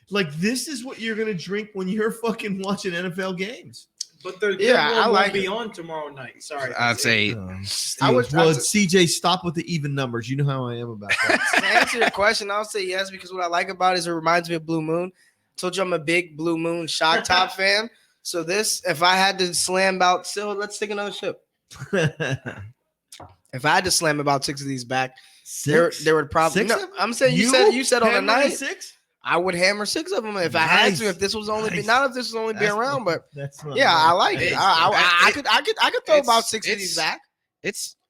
Like this is what you're gonna drink when you're fucking watching NFL games. But the I like be it. on tomorrow night. Sorry. I'd say CJ, stop with the even numbers. You know how I am about that. To answer your question, I'll say yes because what I like about it is it reminds me of Blue Moon. I told you I'm a big Blue Moon Shock Top fan. So this, if I had to slam about, so let's take another sip. If I had to slam about 6 of these back, there would probably. Six No, of them? I'm saying you said on a hammering night. 6? I would hammer 6 of them if I had to. If this was only Nice. not if this was only be That's around, but that's not yeah, bad. I like it. I could throw about 6 of these back.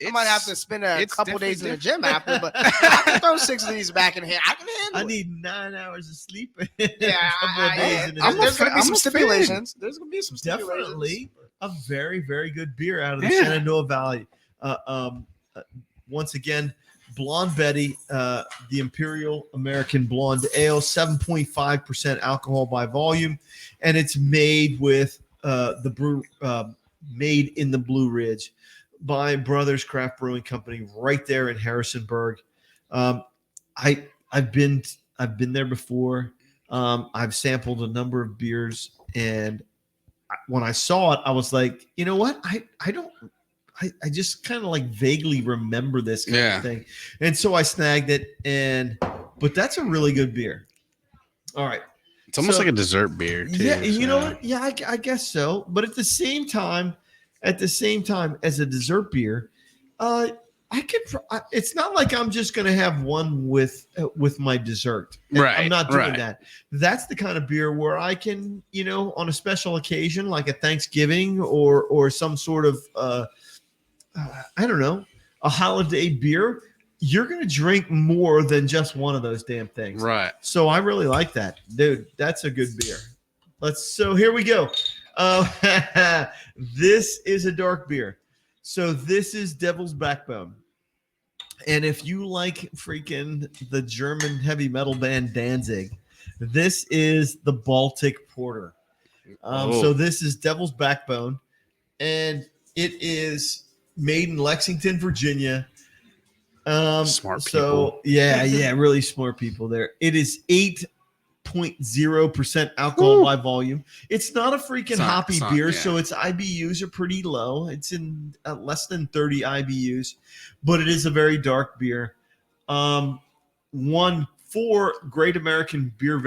I might have to spend a it's couple days in the definitely gym after, but I can throw 6 of these back in here. I can handle I it. need 9 hours of sleep. Yeah, a couple of days in the I'm gym. there's going to be I'm some a fan. stipulations. There's going to be some stipulations. Definitely a very, very good beer out of the Yeah. Shenandoah Valley. Once again, Blonde Betty, the Imperial American Blonde Ale, 7.5% alcohol by volume, and it's made with made in the Blue Ridge by Brothers Craft Brewing Company, right there in Harrisonburg. I've been there before. I've sampled a number of beers, and when I saw it, I was like, you know what? I just kind of like vaguely remember this kind of thing. And so I snagged it, but that's a really good beer. All right. It's almost So- like a dessert beer, too. Yeah, you know so. what? Yeah, I guess so. But at the same time, as a dessert beer, it's not like I'm just going to have one with my dessert. And Right, I'm not doing right. that. That's the kind of beer where I can, on a special occasion like a Thanksgiving or some sort of I don't know, a holiday beer, you're going to drink more than just one of those damn things. Right. So I really like that. Dude, that's a good beer. So here we go. This is a dark beer. So this is Devil's Backbone. And if you like freaking the German heavy metal band Danzig, this is the Baltic Porter. So this is Devil's Backbone, and it is made in Lexington, Virginia. Smart So yeah, really smart people there. It is 8.0% alcohol by volume. It's not a freaking hoppy beer, so its IBUs are pretty low. It's in less than 30 IBUs, but it is a very dark beer. Won 4 Great American Beer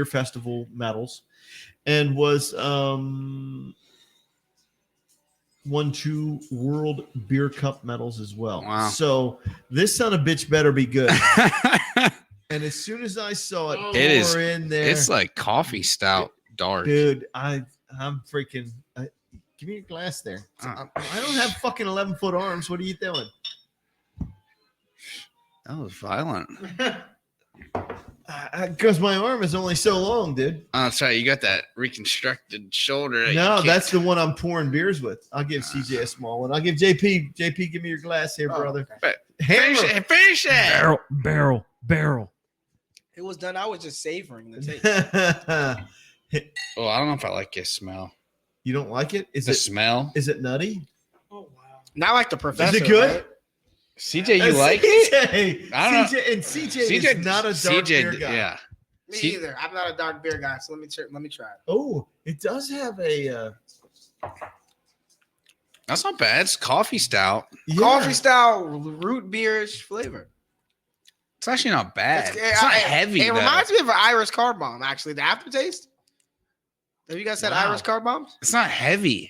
Festival medals, and was won 2 World Beer Cup medals as well. Wow. So this son of a bitch better be good. And as soon as I saw it, It is- pour in there, It's like coffee stout dark. dude, I'm freaking. Give me your glass there. I don't have fucking 11-foot arms. What are you doing? That was violent. Because my arm is only so long, dude. Oh, that's right. You got that reconstructed shoulder. that you No, can't- that's the one I'm pouring beers with. I'll give CJ a small one. I'll give JP. JP, give me your glass here, brother. But Hammer. finish it. Barrel. It was done. I was just savoring the taste. Oh, I don't know if I like this smell. You don't like it? Is The it smell. is it nutty? Oh wow! Not like the professor. Is it good? right? CJ, you like it? CJ, I don't know. CJ, and CJ is not a dark beer guy. Yeah. Me See- either. I'm not a dark beer guy, so let me try it. Oh, it does have a That's not bad. It's coffee stout. Coffee style root beerish flavor. It's actually not bad. It's- It's not it- heavy. It though. reminds me of an Irish car bomb. Actually, the aftertaste. Have you guys had Wow. Irish car bombs? It's not heavy.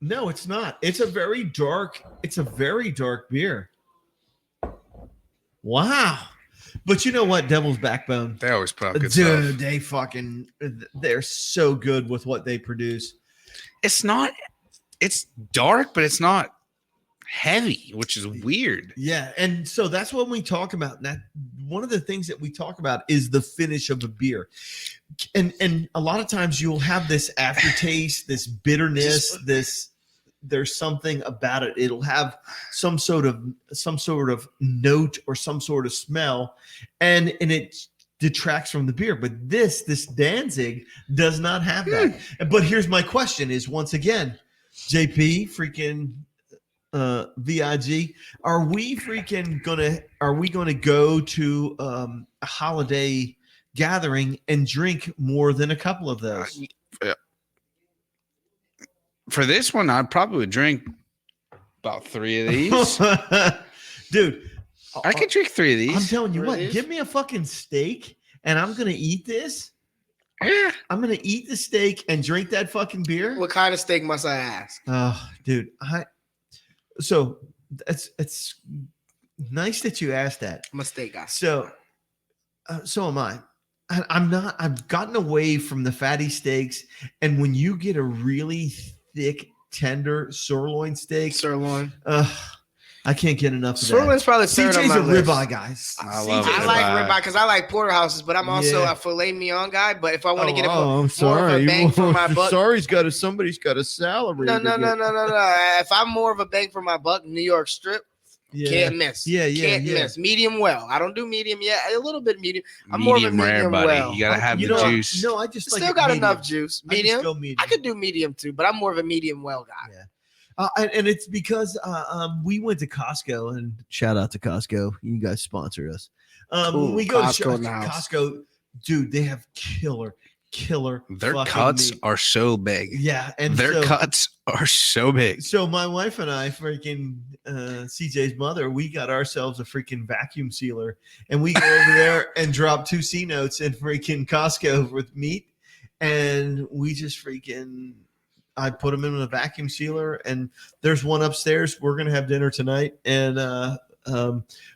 No, it's not. It's a very dark beer. Wow. But you know what? Devil's Backbone. They always put out good Dude, stuff. they're so good with what they produce. It's not. It's dark, but it's not heavy, which is weird. Yeah, and so that's what we talk about. That one of the things that we talk about is the finish of a beer, and a lot of times you'll have this aftertaste, this bitterness, there's something about it. It'll have some sort of note or some sort of smell, and it detracts from the beer. But this Danzig does not have that. But here's my question: is once again, JP, freaking VIG, are we gonna go to a holiday gathering and drink more than a couple of those? For this one, I probably would drink about 3 of these. Dude, I could drink 3 of these. I'm telling you what, Really? give me a fucking steak and I'm gonna eat this. Yeah. I'm gonna eat the steak and drink that fucking beer. What kind of steak must I ask? Oh, dude, so it's nice that you asked that. I'm a steak guy. So am I. I've gotten away from the fatty steaks, and when you get a really thick tender sirloin steak. Sirloin. I can't get enough of that. Sirloin's probably third on CJ's my a list. ribeye guy. I love I ribeye. like ribeye because I like porterhouses, but I'm also Yeah. a filet mignon guy. But if I want to get I'm more of sorry. a bang for my buck, Somebody's got a salary. no. If I'm more of a bang for my buck, New York strip, can't miss. Can't miss. Medium well. I don't do medium yet. A little bit medium. I'm more of a rare, medium buddy. well. You gotta have the know, juice. No, I just like Still it got medium. enough juice. I just Medium. go medium. I could do medium too, but I'm more of a medium well guy. Yeah. And it's because we went to Costco, and shout out to Costco. You guys sponsor us. Ooh, we go Costco to in the house. Costco, dude. They have killer. Their fucking cuts meat. are so big. Yeah, and Their cuts are so big. So my wife and I, freaking CJ's mother, we got ourselves a freaking vacuum sealer, and we go over there and drop 2 C notes in freaking Costco with meat, and we just freaking. I put them in a vacuum sealer, and there's one upstairs. We're gonna have dinner tonight. And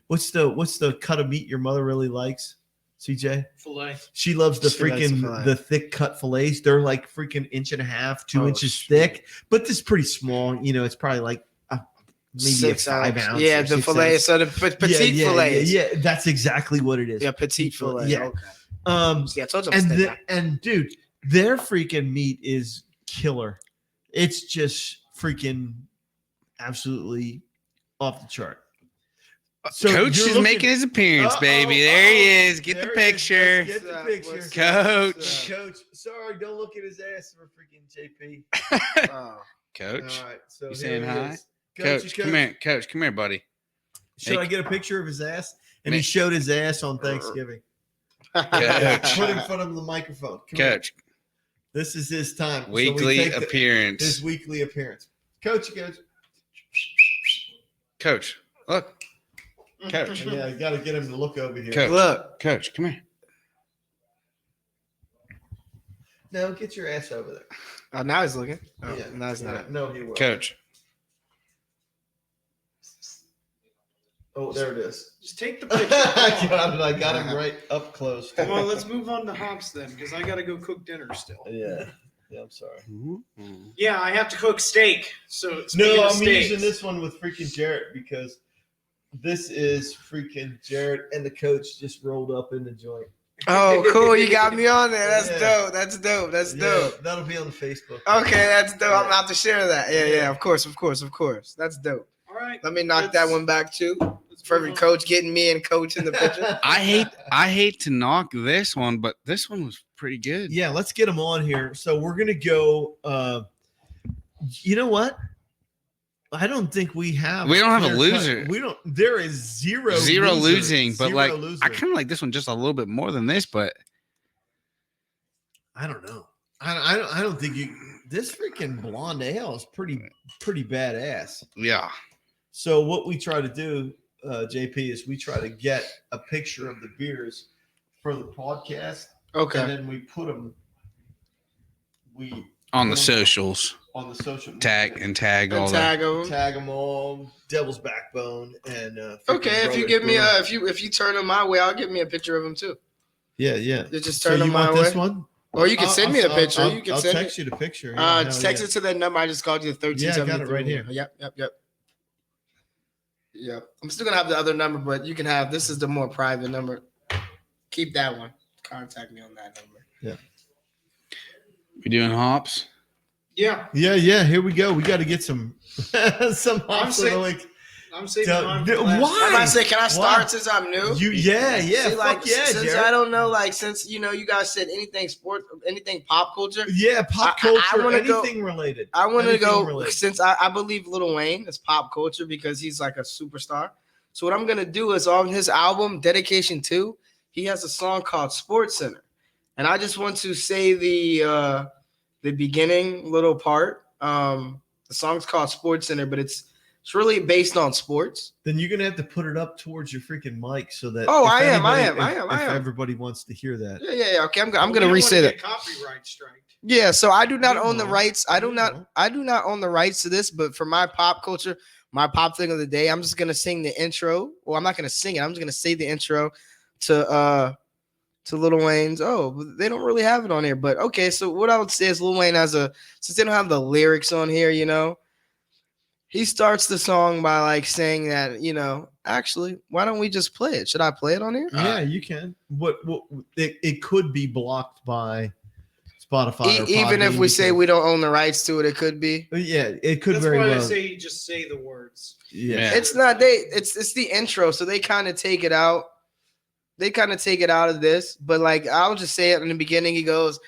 what's the cut of meat your mother really likes, CJ? Filet. She loves the She likes freaking filet. the thick cut fillets. They're like freaking 1.5, 2 Oh, inches sweet. thick, but this is pretty small. You know, it's probably like maybe 6 a 5 ounce. ounce. Yeah, or the 6 fillet. ounce. So the petite fillets. Yeah, that's exactly what it is. Yeah, petite fillet. Yeah. Okay. Yeah, I told you I'm staying back. and dude, their freaking meat is killer. It's just freaking absolutely off the chart. So Coach you're is looking- making his appearance, baby. There he is. Get the there he is. picture. Get the What's picture. up? Coach. Coach, sorry, don't look at his ass for freaking JP. Oh. Coach. All right, so You here saying he hi? is. Coach, come here. Coach, come here, buddy. Should I get a picture of his ass? And he Make- showed his ass on Thanksgiving. Coach. Put in front of the microphone. Come Coach, here. This is his time. So weekly we take appearance. his weekly appearance. Coach goes. Coach, look. Coach. Yeah, I got to get him to look over here. Coach. Look. Coach, come here. No, get your ass over there. Oh, now he's looking. Oh, Yeah. no, he's not. No, he will. Coach. Oh, there it is. Just take the I picture. got it. I got him right up close. Come on, let's move on to hops then, because I got to go cook dinner still. Yeah. Yeah, I'm sorry. Yeah, I have to cook steak. So No, speaking of I'm steaks- using this one with freaking Jarrett because this is freaking Jarrett and the coach just rolled up in the joint. Oh, cool. You got me on there. That's Yeah. dope. That's dope. That's dope. That'll be on the Facebook. Okay, that's dope. I'm about to share that. Yeah, of course. That's dope. All right. Let me knock that Let's- one back too. let's For move on. coach getting me and coach in the picture. I hate to knock this one, but this one was pretty good. Yeah, let's get them on here. So we're gonna go. You know what? I don't think we have. We don't have a clear cut. loser. We don't. There is zero losing, but Zero like loser. I kind of like this one just a little bit more than this, but I don't know. I don't think you. This freaking blonde ale is pretty badass. yeah. So what we try to do, JP, is we try to get a picture of the beers for the podcast, and Okay. then we put them. We On the socials, on the social tag all And that. tag them. tag them all. Devil's Backbone and Okay, if you give me if you turn them my way, I'll give me a picture of them too. yeah. You just So turn you them my want way. this one? Or you can send me the picture. I'll, You can I'll send text it. you the picture. Just text it to that number I just called you, the 1373. Yeah, I got it right here. Yep. I'm still gonna have the other number, but you can have this is the more private number. Keep that one. Contact me on that number. We doing hops? Yeah, Yeah. Here we go. We got to get some some hops sick. of the week. I'm saving Tell- mine. Why? For last. I'm about to say, can I start Why? since I'm new? Yeah. See, like, Fuck yeah, since Jared. I don't know, like, since you guys said anything sports, anything pop culture, Yeah, pop I culture, wanna go- anything related. I want to Anything go related. since I believe Lil Wayne is pop culture because he's like a superstar. So what I'm gonna do is on his album Dedication 2, he has a song called Sports Center, and I just want to say the beginning little part. The song's called Sports Center, but it's really based on sports. Then you're gonna have to put it up towards your freaking mic so that. Oh, if I am. If everybody wants to hear that. Yeah. Okay, I'm We gonna don't re-say wanna that. get Copyright strike. Yeah, so I do not You own the won't. rights. I do You not. won't. I do not own the rights to this. But for my pop culture, my pop thing of the day, I'm just gonna sing the intro. Well, I'm not gonna sing it. I'm just gonna say the intro to to Lil Wayne's. Oh, but they don't really have it on here. But okay, so what I would say is Lil Wayne since they don't have the lyrics on here, he starts the song by like saying that, actually, why don't we just play it? Should I play it on here? Yeah, you can. What it could be blocked by Spotify. Or Even if Podbean we say because- we don't own the rights to it, it could be. Yeah, it could That's very why well. I say just say the words. Yeah. It's not it's the intro, so they kind of take it out. They kind of take it out of this, but like I'll just say it in the beginning. He goes,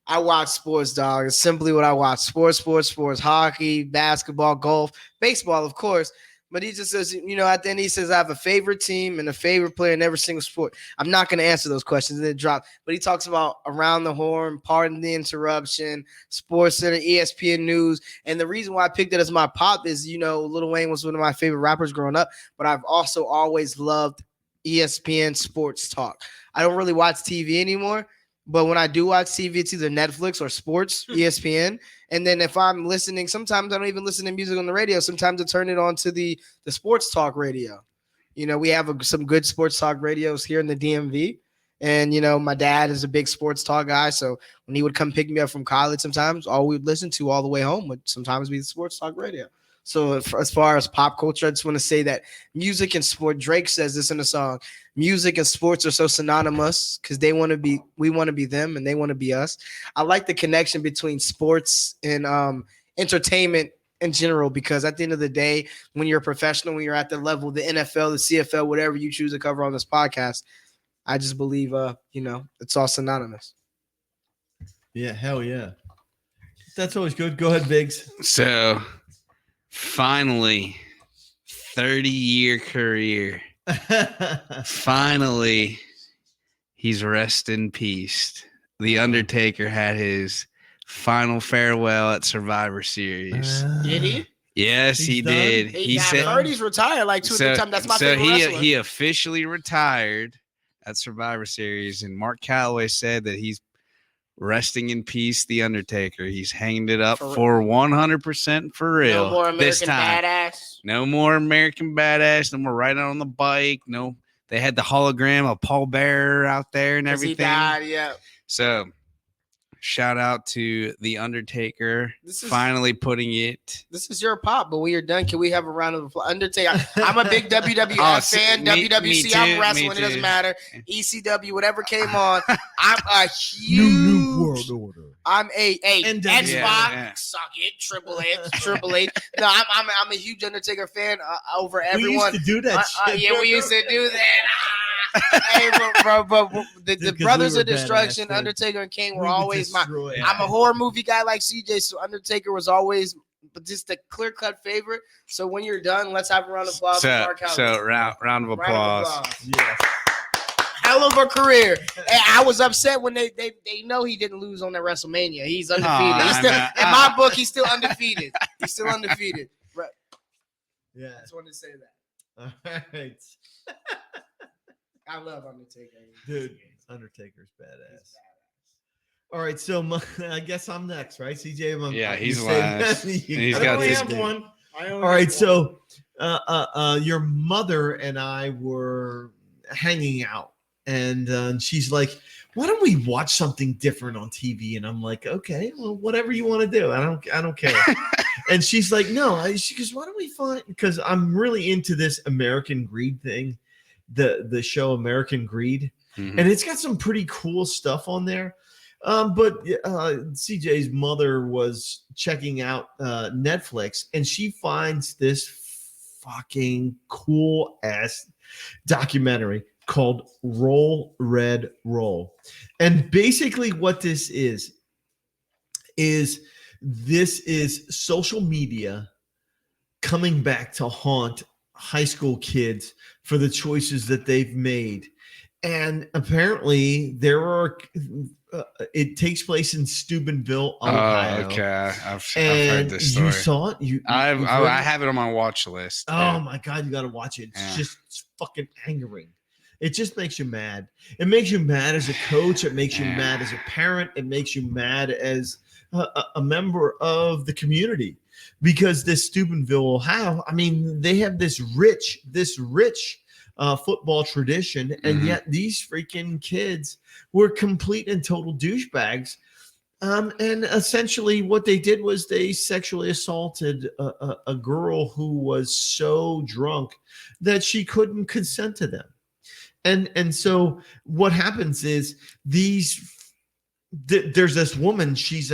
I watch sports, dog. It's simply what I watch. Sports, hockey, basketball, golf, baseball, of course. But he just says, at the end he says, I have a favorite team and a favorite player in every single sport. I'm not going to answer those questions. They drop. But he talks about Around the Horn, Pardon the Interruption, Sports Center, ESPN News. And the reason why I picked it as my pop is, Lil Wayne was one of my favorite rappers growing up. But I've also always loved ESPN Sports Talk. I don't really watch TV anymore. But when I do watch TV, it's either Netflix or sports, ESPN. And then if I'm listening, sometimes I don't even listen to music on the radio. Sometimes I turn it on to the sports talk radio. We have some good sports talk radios here in the DMV. And, my dad is a big sports talk guy. So when he would come pick me up from college sometimes, all we would listen to all the way home would sometimes be the sports talk radio. So as far as pop culture, I just want to say that music and sport, Drake says this in the song, music and sports are so synonymous because we want to be them and they want to be us. I like the connection between sports and entertainment in general, because at the end of the day, when you're a professional, when you're at the level, the NFL, the CFL, whatever you choose to cover on this podcast, I just believe, it's all synonymous. Yeah, hell yeah. That's always good. Go ahead, Biggs. So finally, 30-year career. Finally, he's rest in peace. The Undertaker had his final farewell at Survivor Series. Did he? Yes, he He's done? did. He said heard he's retired like two or three times. That's my favorite wrestler. he officially retired at Survivor Series, and Mark Calloway said that he's resting in peace, The Undertaker. He's hanging it up for 100% for real. No more American this time. Badass. No more American Badass. No more riding on the bike. No, they had the hologram of Paul Bearer out there and everything. He died, yeah. So, shout out to The Undertaker. This is finally putting it. This is your pop, but when you're done, can we have a round of applause? Undertaker. I'm a big WWF fan. me WWC, too, I'm wrestling. It me doesn't too. matter. ECW, whatever came on. I'm a huge. New World Order. I'm a And X yeah, Pac. yeah. Suck it, Triple H. No, I'm a huge Undertaker fan over everyone. We used to do that shit. Yeah, we used to do that. Hey, but the Because Brothers we were of Destruction, badass, dude. Undertaker and Kane were We would always my. destroy I'm a horror movie guy like CJ, so Undertaker was always just a clear-cut favorite. So when you're done, let's have a round of applause for Mark Calloway. So round of applause. Yes. Hell of a career. And I was upset when they know he didn't lose on that WrestleMania. He's undefeated. He's still, in my book, he's still undefeated. He's still undefeated. Right. Yeah. I just wanted to say that. All right. I love Undertaker. Dude, Undertaker's badass. All right, so I guess I'm next, right? CJ? Yeah, he's you say- last. you He's I got only this have dude. one. All right, so your mother and I were hanging out, and she's like, "Why don't we watch something different on TV?" And I'm like, "Okay, well, whatever you want to do. I don't care." And she's like, "No." She goes, "Why don't we find?" Because I'm really into this American Greed thing, the show American Greed, Mhm. and it's got some pretty cool stuff on there. But CJ's mother was checking out Netflix, and she finds this fucking cool ass documentary called Roll Red Roll. And basically what this is social media coming back to haunt high school kids for the choices that they've made. And apparently there are it takes place in Steubenville, Ohio. Oh, okay. I've And heard this story. you saw it? You've heard I it? have it on my watch list. Oh my God, you got to watch it. Yeah. It's fucking angering. It just makes you mad. It makes you mad as a coach. It makes you Yeah. mad as a parent. It makes you mad as a member of the community, because this Steubenville, they have this rich football tradition, and yet these freaking kids were complete and total douchebags. And essentially what they did was they sexually assaulted a girl who was so drunk that she couldn't consent to them. And so what happens is there's this woman, she's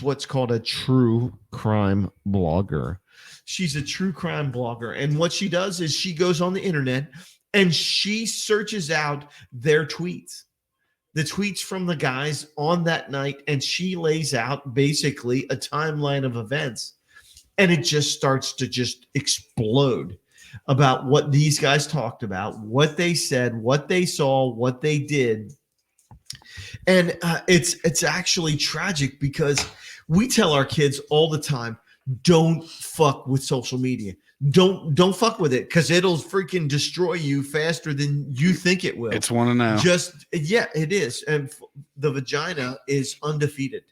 what's called a true crime blogger. She's a true crime blogger. And what she does is she goes on the internet and she searches out their tweets. The tweets from the guys on that night, and she lays out basically a timeline of events, and it just starts to just explode about what these guys talked about, what they said, what they saw, what they did. And it's actually tragic because we tell our kids all the time, don't fuck with social media. Don't fuck with it because it'll freaking destroy you faster than you think it will. It's one and now. It is. And the vagina is undefeated.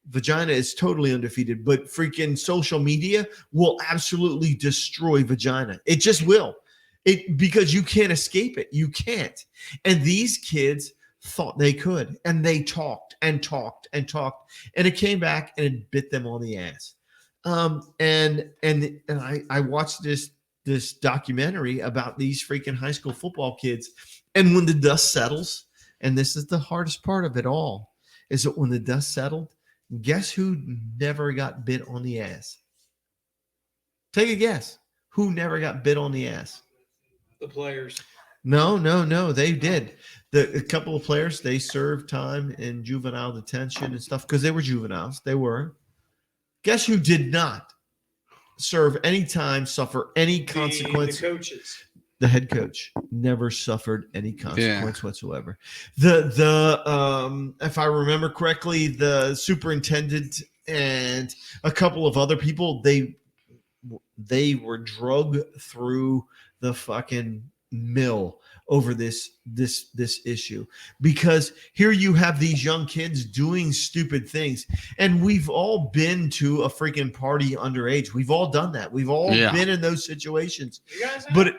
Vagina is totally undefeated, but freaking social media will absolutely destroy vagina. It just will. Because you can't escape it. You can't. And these kids thought they could, and they talked and talked and talked, and it came back and it bit them on the ass. And I watched this documentary about these freaking high school football kids. And when the dust settles, and this is the hardest part of it all, is that when the dust settled, guess who never got bit on the ass? Take a guess. Who never got bit on the ass? The players. No, they did. A couple of players, they served time in juvenile detention and stuff because they were juveniles. They were. Guess who did not serve any time, suffer any consequence? The coaches. The head coach never suffered any consequence whatsoever. If I remember correctly, the superintendent and a couple of other people, they were drug through the fucking mill over this issue, because here you have these young kids doing stupid things, and we've all been to a freaking party underage. We've all done that. We've all been in those situations. You guys have? But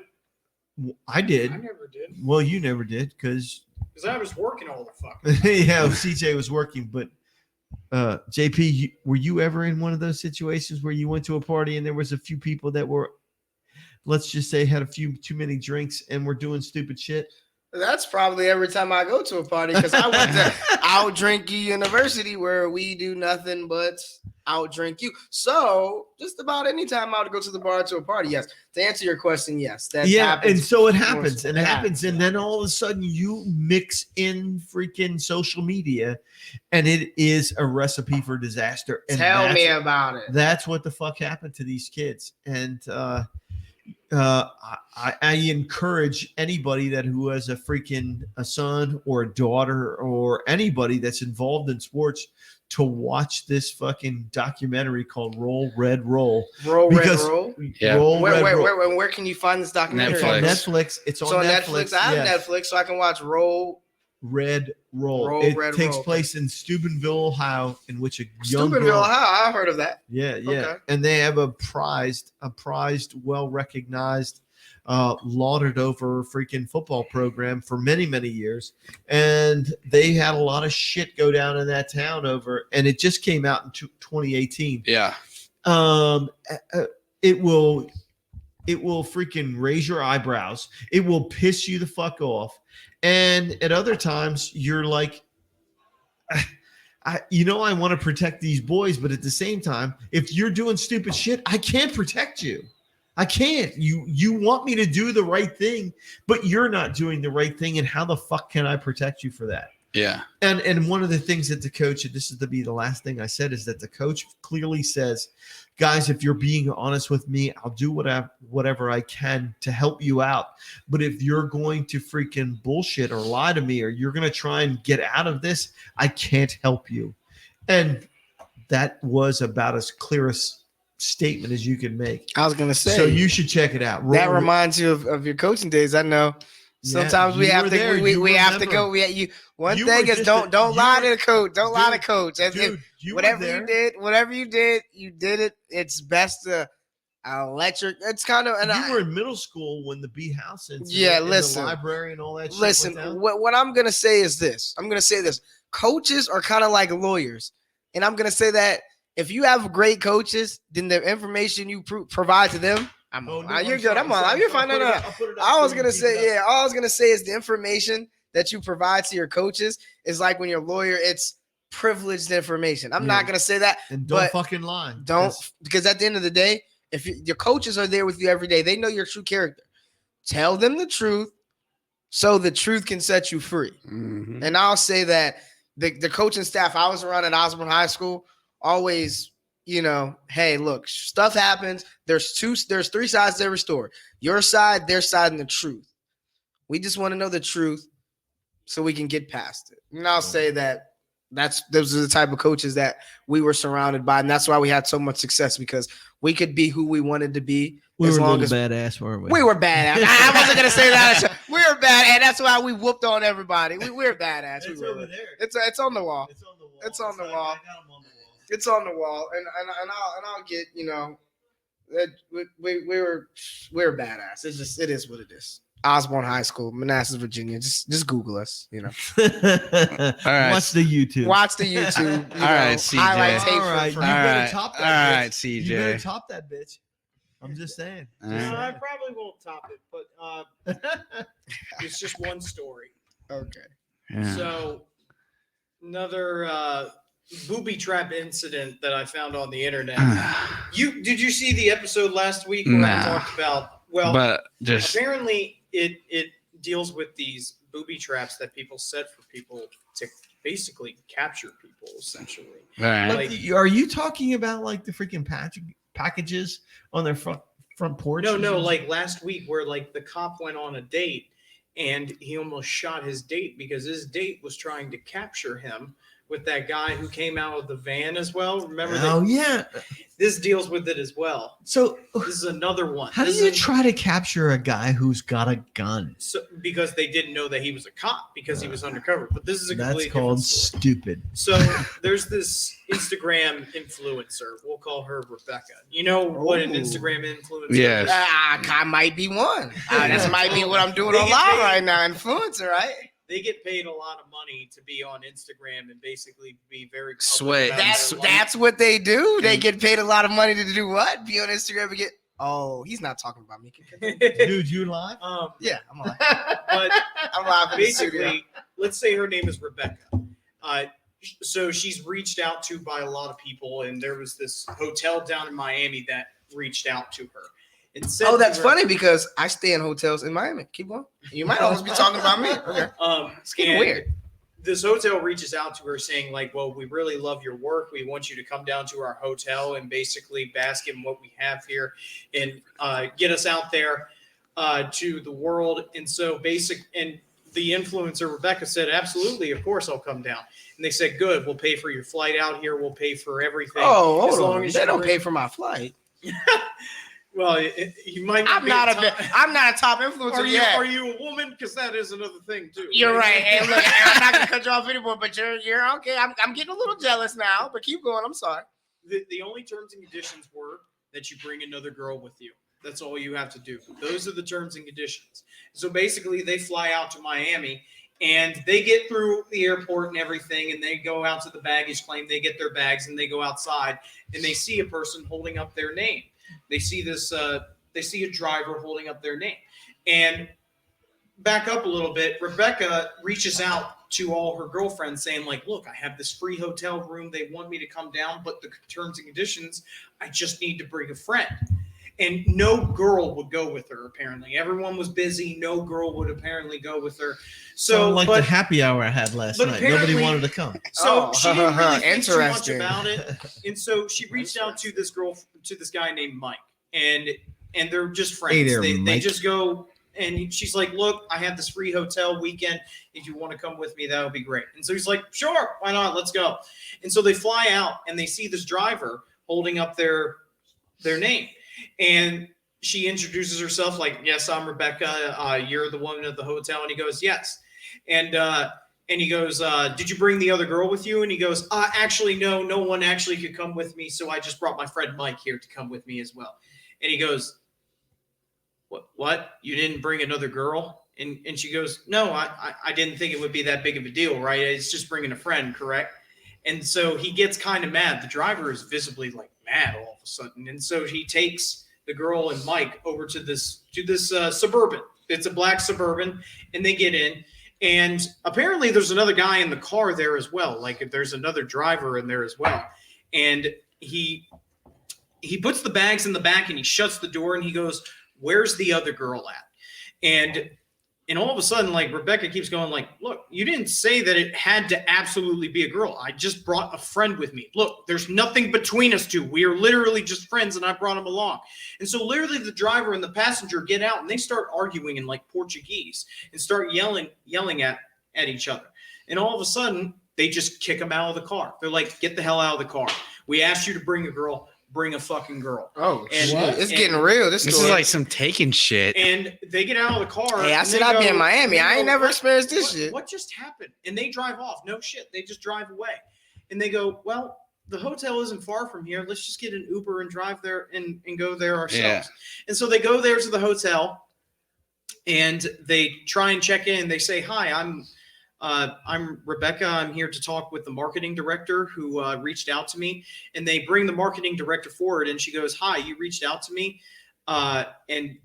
I did. I never did. Well, you never did because I was working all the fuck. yeah, CJ was working. But JP, were you ever in one of those situations where you went to a party and there was a few people that were, let's just say, had a few too many drinks and were doing stupid shit? That's probably every time I go to a party, because I went to Out Drink You University, where we do nothing but out drink you. So just about any time I would go to the bar to a party, yes. To answer your question, yes. That happens. And so it happens, and then all of a sudden you mix in freaking social media, and it is a recipe for disaster. And tell me about it. That's what the fuck happened to these kids. And I encourage anybody who has a son or a daughter or anybody that's involved in sports to watch this fucking documentary called Roll Red Roll. Roll Red Roll? Yeah. Where can you find this documentary? It's on Netflix. It's on Netflix. I have Netflix, so I can watch Roll Red Roll. It takes place in Steubenville, Ohio, in which a young Steubenville, girl, Ohio. I've heard of that. Yeah. Okay. And they have a prized, well-recognized, lauded over freaking football program for many, many years. And they had a lot of shit go down in that town and it just came out in 2018. Yeah. It will freaking raise your eyebrows. It will piss you the fuck off. And at other times you're like, I want to protect these boys, but at the same time, if you're doing stupid shit, I can't protect you. I can't. You want me to do the right thing, but you're not doing the right thing. And how the fuck can I protect you for that? Yeah. And one of the things that the coach, and this is to be the last thing I said, is that the coach clearly says, guys, if you're being honest with me, I'll do whatever I can to help you out. But if you're going to freaking bullshit or lie to me, or you're going to try and get out of this, I can't help you. And that was about as clear a statement as you can make. I was going to say. So you should check it out. That reminds you of your coaching days. I know. Sometimes we have to. We have to go. One thing is don't lie to the coach. Don't lie to coach. Whatever you did, you did it. It's best to Electric. It's kind of. And You were in middle school when the B House incident. Yeah, and listen. the library and all that. Listen, shit went down? what I'm gonna say is this. I'm gonna say this. Coaches are kind of like lawyers, and I'm gonna say that if you have great coaches, then the information you provide to them. You're good. You're fine. No. I was gonna say, all I was gonna say is the information that you provide to your coaches is like when you're a lawyer, it's privileged information. I'm not gonna say that, And don't fucking lie. Because at the end of the day, if your coaches are there with you every day, they know your true character. Tell them the truth, so the truth can set you free. Mhm. And I'll say that the coaching staff I was around at Osborne High School always, hey, look, stuff happens. There's three sides to every story. Your side, their side, and the truth. We just want to know the truth so we can get past it. And I'll say that those are the type of coaches that we were surrounded by, and that's why we had so much success, because we could be who we wanted to be. We as were long as badass, weren't we? we were badass. I wasn't gonna say that. We were bad, and that's why we whooped on everybody. We were badass. It's over there. It's on the wall. It's on the wall. It's on the like, wall. I got 'em on the wall. It's on the wall, and I'll get that we were badass. It is what it is. Osborne High School, Manassas, Virginia. Just Google us. All right. Watch the YouTube. Watch the YouTube. All right, CJ. Highlight tape All right, for you All better right. top All that. right, bitch. You better CJ. top that bitch. I'm just saying. All No, right. I probably won't top it, but it's just one story. Okay. Yeah. So another booby trap incident that I found on the internet. Did you see the episode last week where I Nah. talked about? Well, But just apparently it deals with these booby traps that people set for people to basically capture people, essentially. all right. Like- Are you talking about like the freaking packages on their front porch? No, like last week where like the cop went on a date and he almost shot his date because his date was trying to capture him with that guy who came out of the van as well. Remember that? Oh yeah. This deals with it as well. So This is another one. how do This you is- try to capture a guy who's got a gun? So, because they didn't know that he was a cop because he was undercover. But this is a That's completely called different story. stupid. So there's this Instagram influencer. We'll call her Rebecca. You know what an Ooh. Instagram influencer Yes. is? I might be one. That might be what I'm doing They on get live paid. right now. Influencer, right? They get paid a lot of money to be on Instagram and basically be very public Sway. about their life. That's what they do. They get paid a lot of money to do what? Be on Instagram and get. Oh, he's not talking about me. Dude, you live? Yeah, I'm live. But I'm live in the studio. basically, let's say her name is Rebecca. So she's reached out to by a lot of people, and there was this hotel down in Miami that reached out to her. And said Oh, to that's her- funny because I stay in hotels in Miami. Keep going. You might always be talking about me. Okay. It's getting weird. This hotel reaches out to her saying, like, well, we really love your work. We want you to come down to our hotel and basically bask in what we have here and get us out there to the world. And so and the influencer, Rebecca, said, absolutely, of course I'll come down. And they said, good, we'll pay for your flight out here. We'll pay for everything. Oh, As hold long on. as They you don't bring- pay for my flight. Well, you might I'm be not a top- I'm not a top influencer Are you, yet. are you a woman? Because that is another thing, too. You're right. Hey, look, I'm not gonna cut you off anymore, but you're okay. I'm getting a little jealous now, but keep going. I'm sorry. The only terms and conditions were that you bring another girl with you. That's all you have to do. Those are the terms and conditions. So basically, they fly out to Miami, and they get through the airport and everything, and they go out to the baggage claim. They get their bags, and they go outside, and they see a person holding up their name. They see this. They see a driver holding up their name. And back up a little bit, Rebecca reaches out to all her girlfriends saying, like, look, I have this free hotel room. They want me to come down, but the terms and conditions, I just need to bring a friend. And no girl would go with her, apparently. Everyone was busy. No girl would apparently go with her. So, like but, the happy hour I had last but night. Nobody apparently- wanted to come. so Oh, she didn't really think too much interesting. about it. And so she reached out to this guy named Mike. And they're just friends. Hey there, they Mike. just go, and she's like, look, I have this free hotel weekend. If you want to come with me, that would be great. And so he's like, sure, why not? Let's go. And so they fly out, and they see this driver holding up their name. And she introduces herself like, yes, I'm Rebecca. You're the woman at the hotel. And he goes, yes. And he goes, did you bring the other girl with you? And he goes, actually, no one actually could come with me. So I just brought my friend Mike here to come with me as well. And he goes, what? You didn't bring another girl? And she goes, no, I didn't think it would be that big of a deal, right? It's just bringing a friend, correct? And so he gets kind of mad. The driver is visibly like mad all of a sudden. And so he takes the girl and Mike over to this Suburban. It's a black Suburban, and they get in. And apparently there's another guy in the car there as well. Like there's another driver in there as well. And he puts the bags in the back and he shuts the door and he goes, where's the other girl at? And all of a sudden, like Rebecca keeps going like, look, you didn't say that it had to absolutely be a girl. I just brought a friend with me. Look, there's nothing between us two. We are literally just friends and I brought him along. And so literally the driver and the passenger get out and they start arguing in like Portuguese and start yelling at each other. And all of a sudden they just kick him out of the car. They're like, get the hell out of the car. We asked you to bring a girl. Bring a fucking girl. Oh, and, shit. It's getting real. This is like some taking shit. And they get out of the car. Hey, I said I'd be in Miami. I ain't never experienced this shit. What just happened? And they drive off. No shit. They just drive away. And they go, well, the hotel isn't far from here. Let's just get an Uber and drive there and go there ourselves. Yeah. And so they go there to the hotel and they try and check in. They say, hi, I'm Rebecca. I'm here to talk with the marketing director who reached out to me. And they bring the marketing director forward and she goes, hi, you reached out to me. And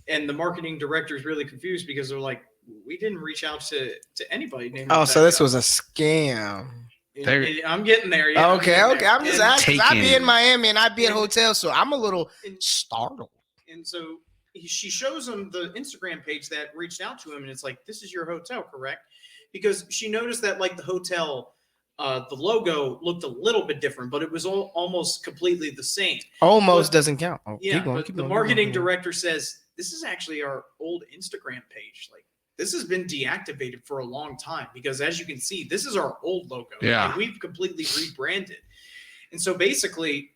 the marketing director is really confused because they're like, we didn't reach out to anybody named Rebecca. So this was a scam. I'm getting there. Yeah, okay. I'm just asking. I'd be in Miami and I'd be at hotels, so I'm a little startled. And so she shows him the Instagram page that reached out to him. And it's like, this is your hotel, correct? Because she noticed that like the hotel, the logo looked a little bit different, but it was almost completely the same. Almost doesn't count. Yeah, but the marketing director says, this is actually our old Instagram page. Like this has been deactivated for a long time because as you can see, this is our old logo. Yeah. And we've completely rebranded. And so basically,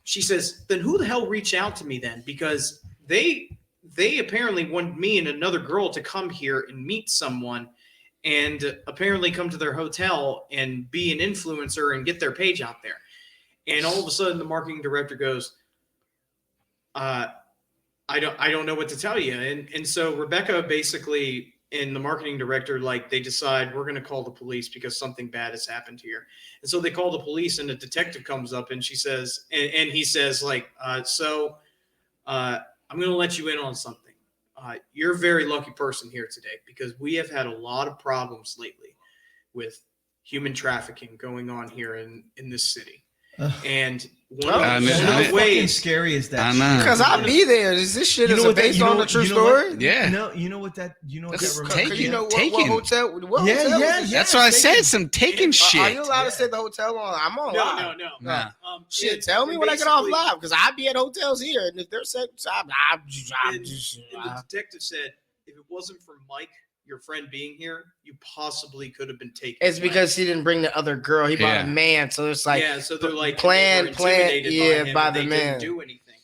she says, then who the hell reached out to me then? Because they apparently want me and another girl to come here and meet someone and apparently come to their hotel and be an influencer and get their page out there. And all of a sudden the marketing director goes, I don't know what to tell you. And so Rebecca basically and the marketing director, like they decide we're going to call the police because something bad has happened here. And so they call the police and a detective comes up and she says, and he says like, I'm going to let you in on something. You're a very lucky person here today because we have had a lot of problems lately with human trafficking going on here in this city. And one of the ways scary is that I know. Because I'll be there. Is this shit based on the true story? Yeah. You know what that That's reminds taken. me of? What hotel? What hotel? Yeah. That's what I said. Some taking shit. Are you allowed to say the hotel on? I'm on live. No. Shit, tell me when I get off live because I be at hotels here, and if they're saying, the detective said, if it wasn't for Mike, your friend being here, you possibly could have been taken. It's because he didn't bring the other girl. He brought a man, so it's like so they're like plan, by the man. man. Didn't do anything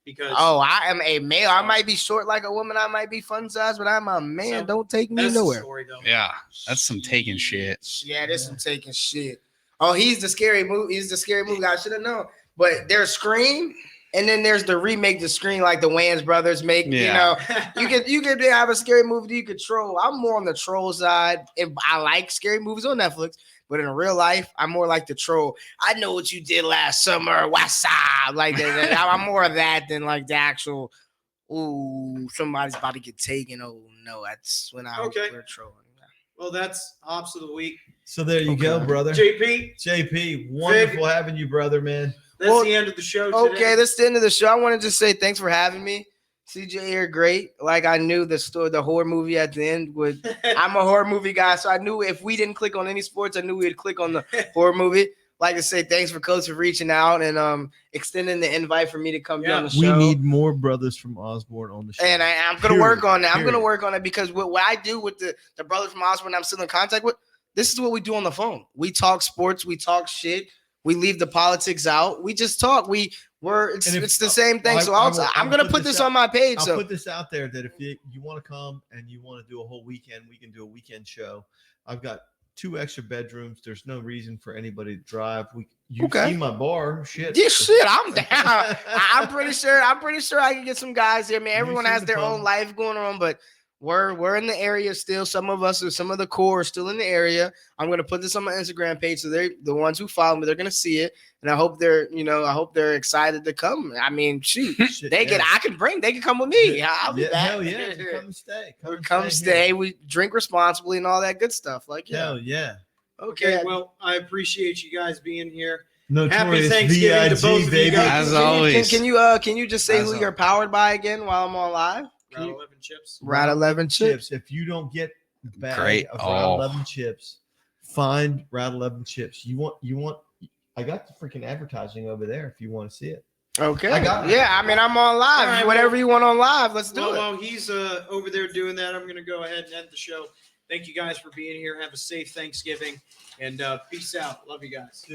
because I am a male. I might be short like a woman. I might be fun size, but I'm a man. So, don't take me that's nowhere. The story, though. Yeah, that's some taking shit. Yeah, there's some taking shit. Oh, he's the scary movie. He's the scary movie. I should have known. But there's Scream, and then there's the remake, the Scream, like the Wayans brothers make. Yeah. You know, you could have a scary movie that you could troll. I'm more on the troll side. And I like scary movies on Netflix, but in real life, I'm more like the troll. I know what you did last summer. What's up? Like that. I'm more of that than like the actual. Ooh, somebody's about to get taken. Oh no, that's when we're trolling. Well, that's Hops of the Week. So there you go, brother. JP, wonderful having you, brother, man. That's the end of the show today. Okay, that's the end of the show. I wanted to say thanks for having me. CJ here, great. Like I knew the horror movie at the end would. I'm a horror movie guy, so I knew if we didn't click on any sports, I knew we'd click on the horror movie. Like to say thanks for Coach for reaching out and extending the invite for me to come be on the show. We need more brothers from Osborne on the show. And I'm going to work on that. I'm going to work on it because what I do with the brothers from Osborne I'm still in contact with, this is what we do on the phone. We talk sports. We talk shit. We leave the politics out. We just talk. It's the same thing. I'm going to put this on my page. I'll put this out there that if you want to come and you want to do a whole weekend, we can do a weekend show. I've got 2 extra bedrooms. There's no reason for anybody to drive. You Okay. see my bar, shit. Yeah, shit, I'm down. I'm pretty sure I can get some guys here. Man, everyone see has the their pub. own life going on, but we're in the area still. Some of the core are still in the area. I'm gonna put this on my Instagram page, so they're the ones who follow me. They're gonna see it, and I hope they're excited to come. I mean, shoot, Shit, they can come with me. I'll be back. Hell yeah. Come and stay. Come here. stay. We drink responsibly and all that good stuff. Like, yeah. Hell yeah. Okay, well, I appreciate you guys being here. Notorious Thanksgiving to VIG, both of you baby. guys. As always. Can you just say As who al- you're powered by again while I'm on live? Route 11 chips. Route 11 chips. If you don't get the bag Great. of Oh. Route 11 chips, find Route 11 chips. You want. I got the freaking advertising over there if you want to see it. Okay. I got it. Yeah, I mean, I'm on live. All right, Whatever you want on live, let's do Well, it. while he's over there doing that, I'm going to go ahead and end the show. Thank you guys for being here. Have a safe Thanksgiving, and peace out. Love you guys.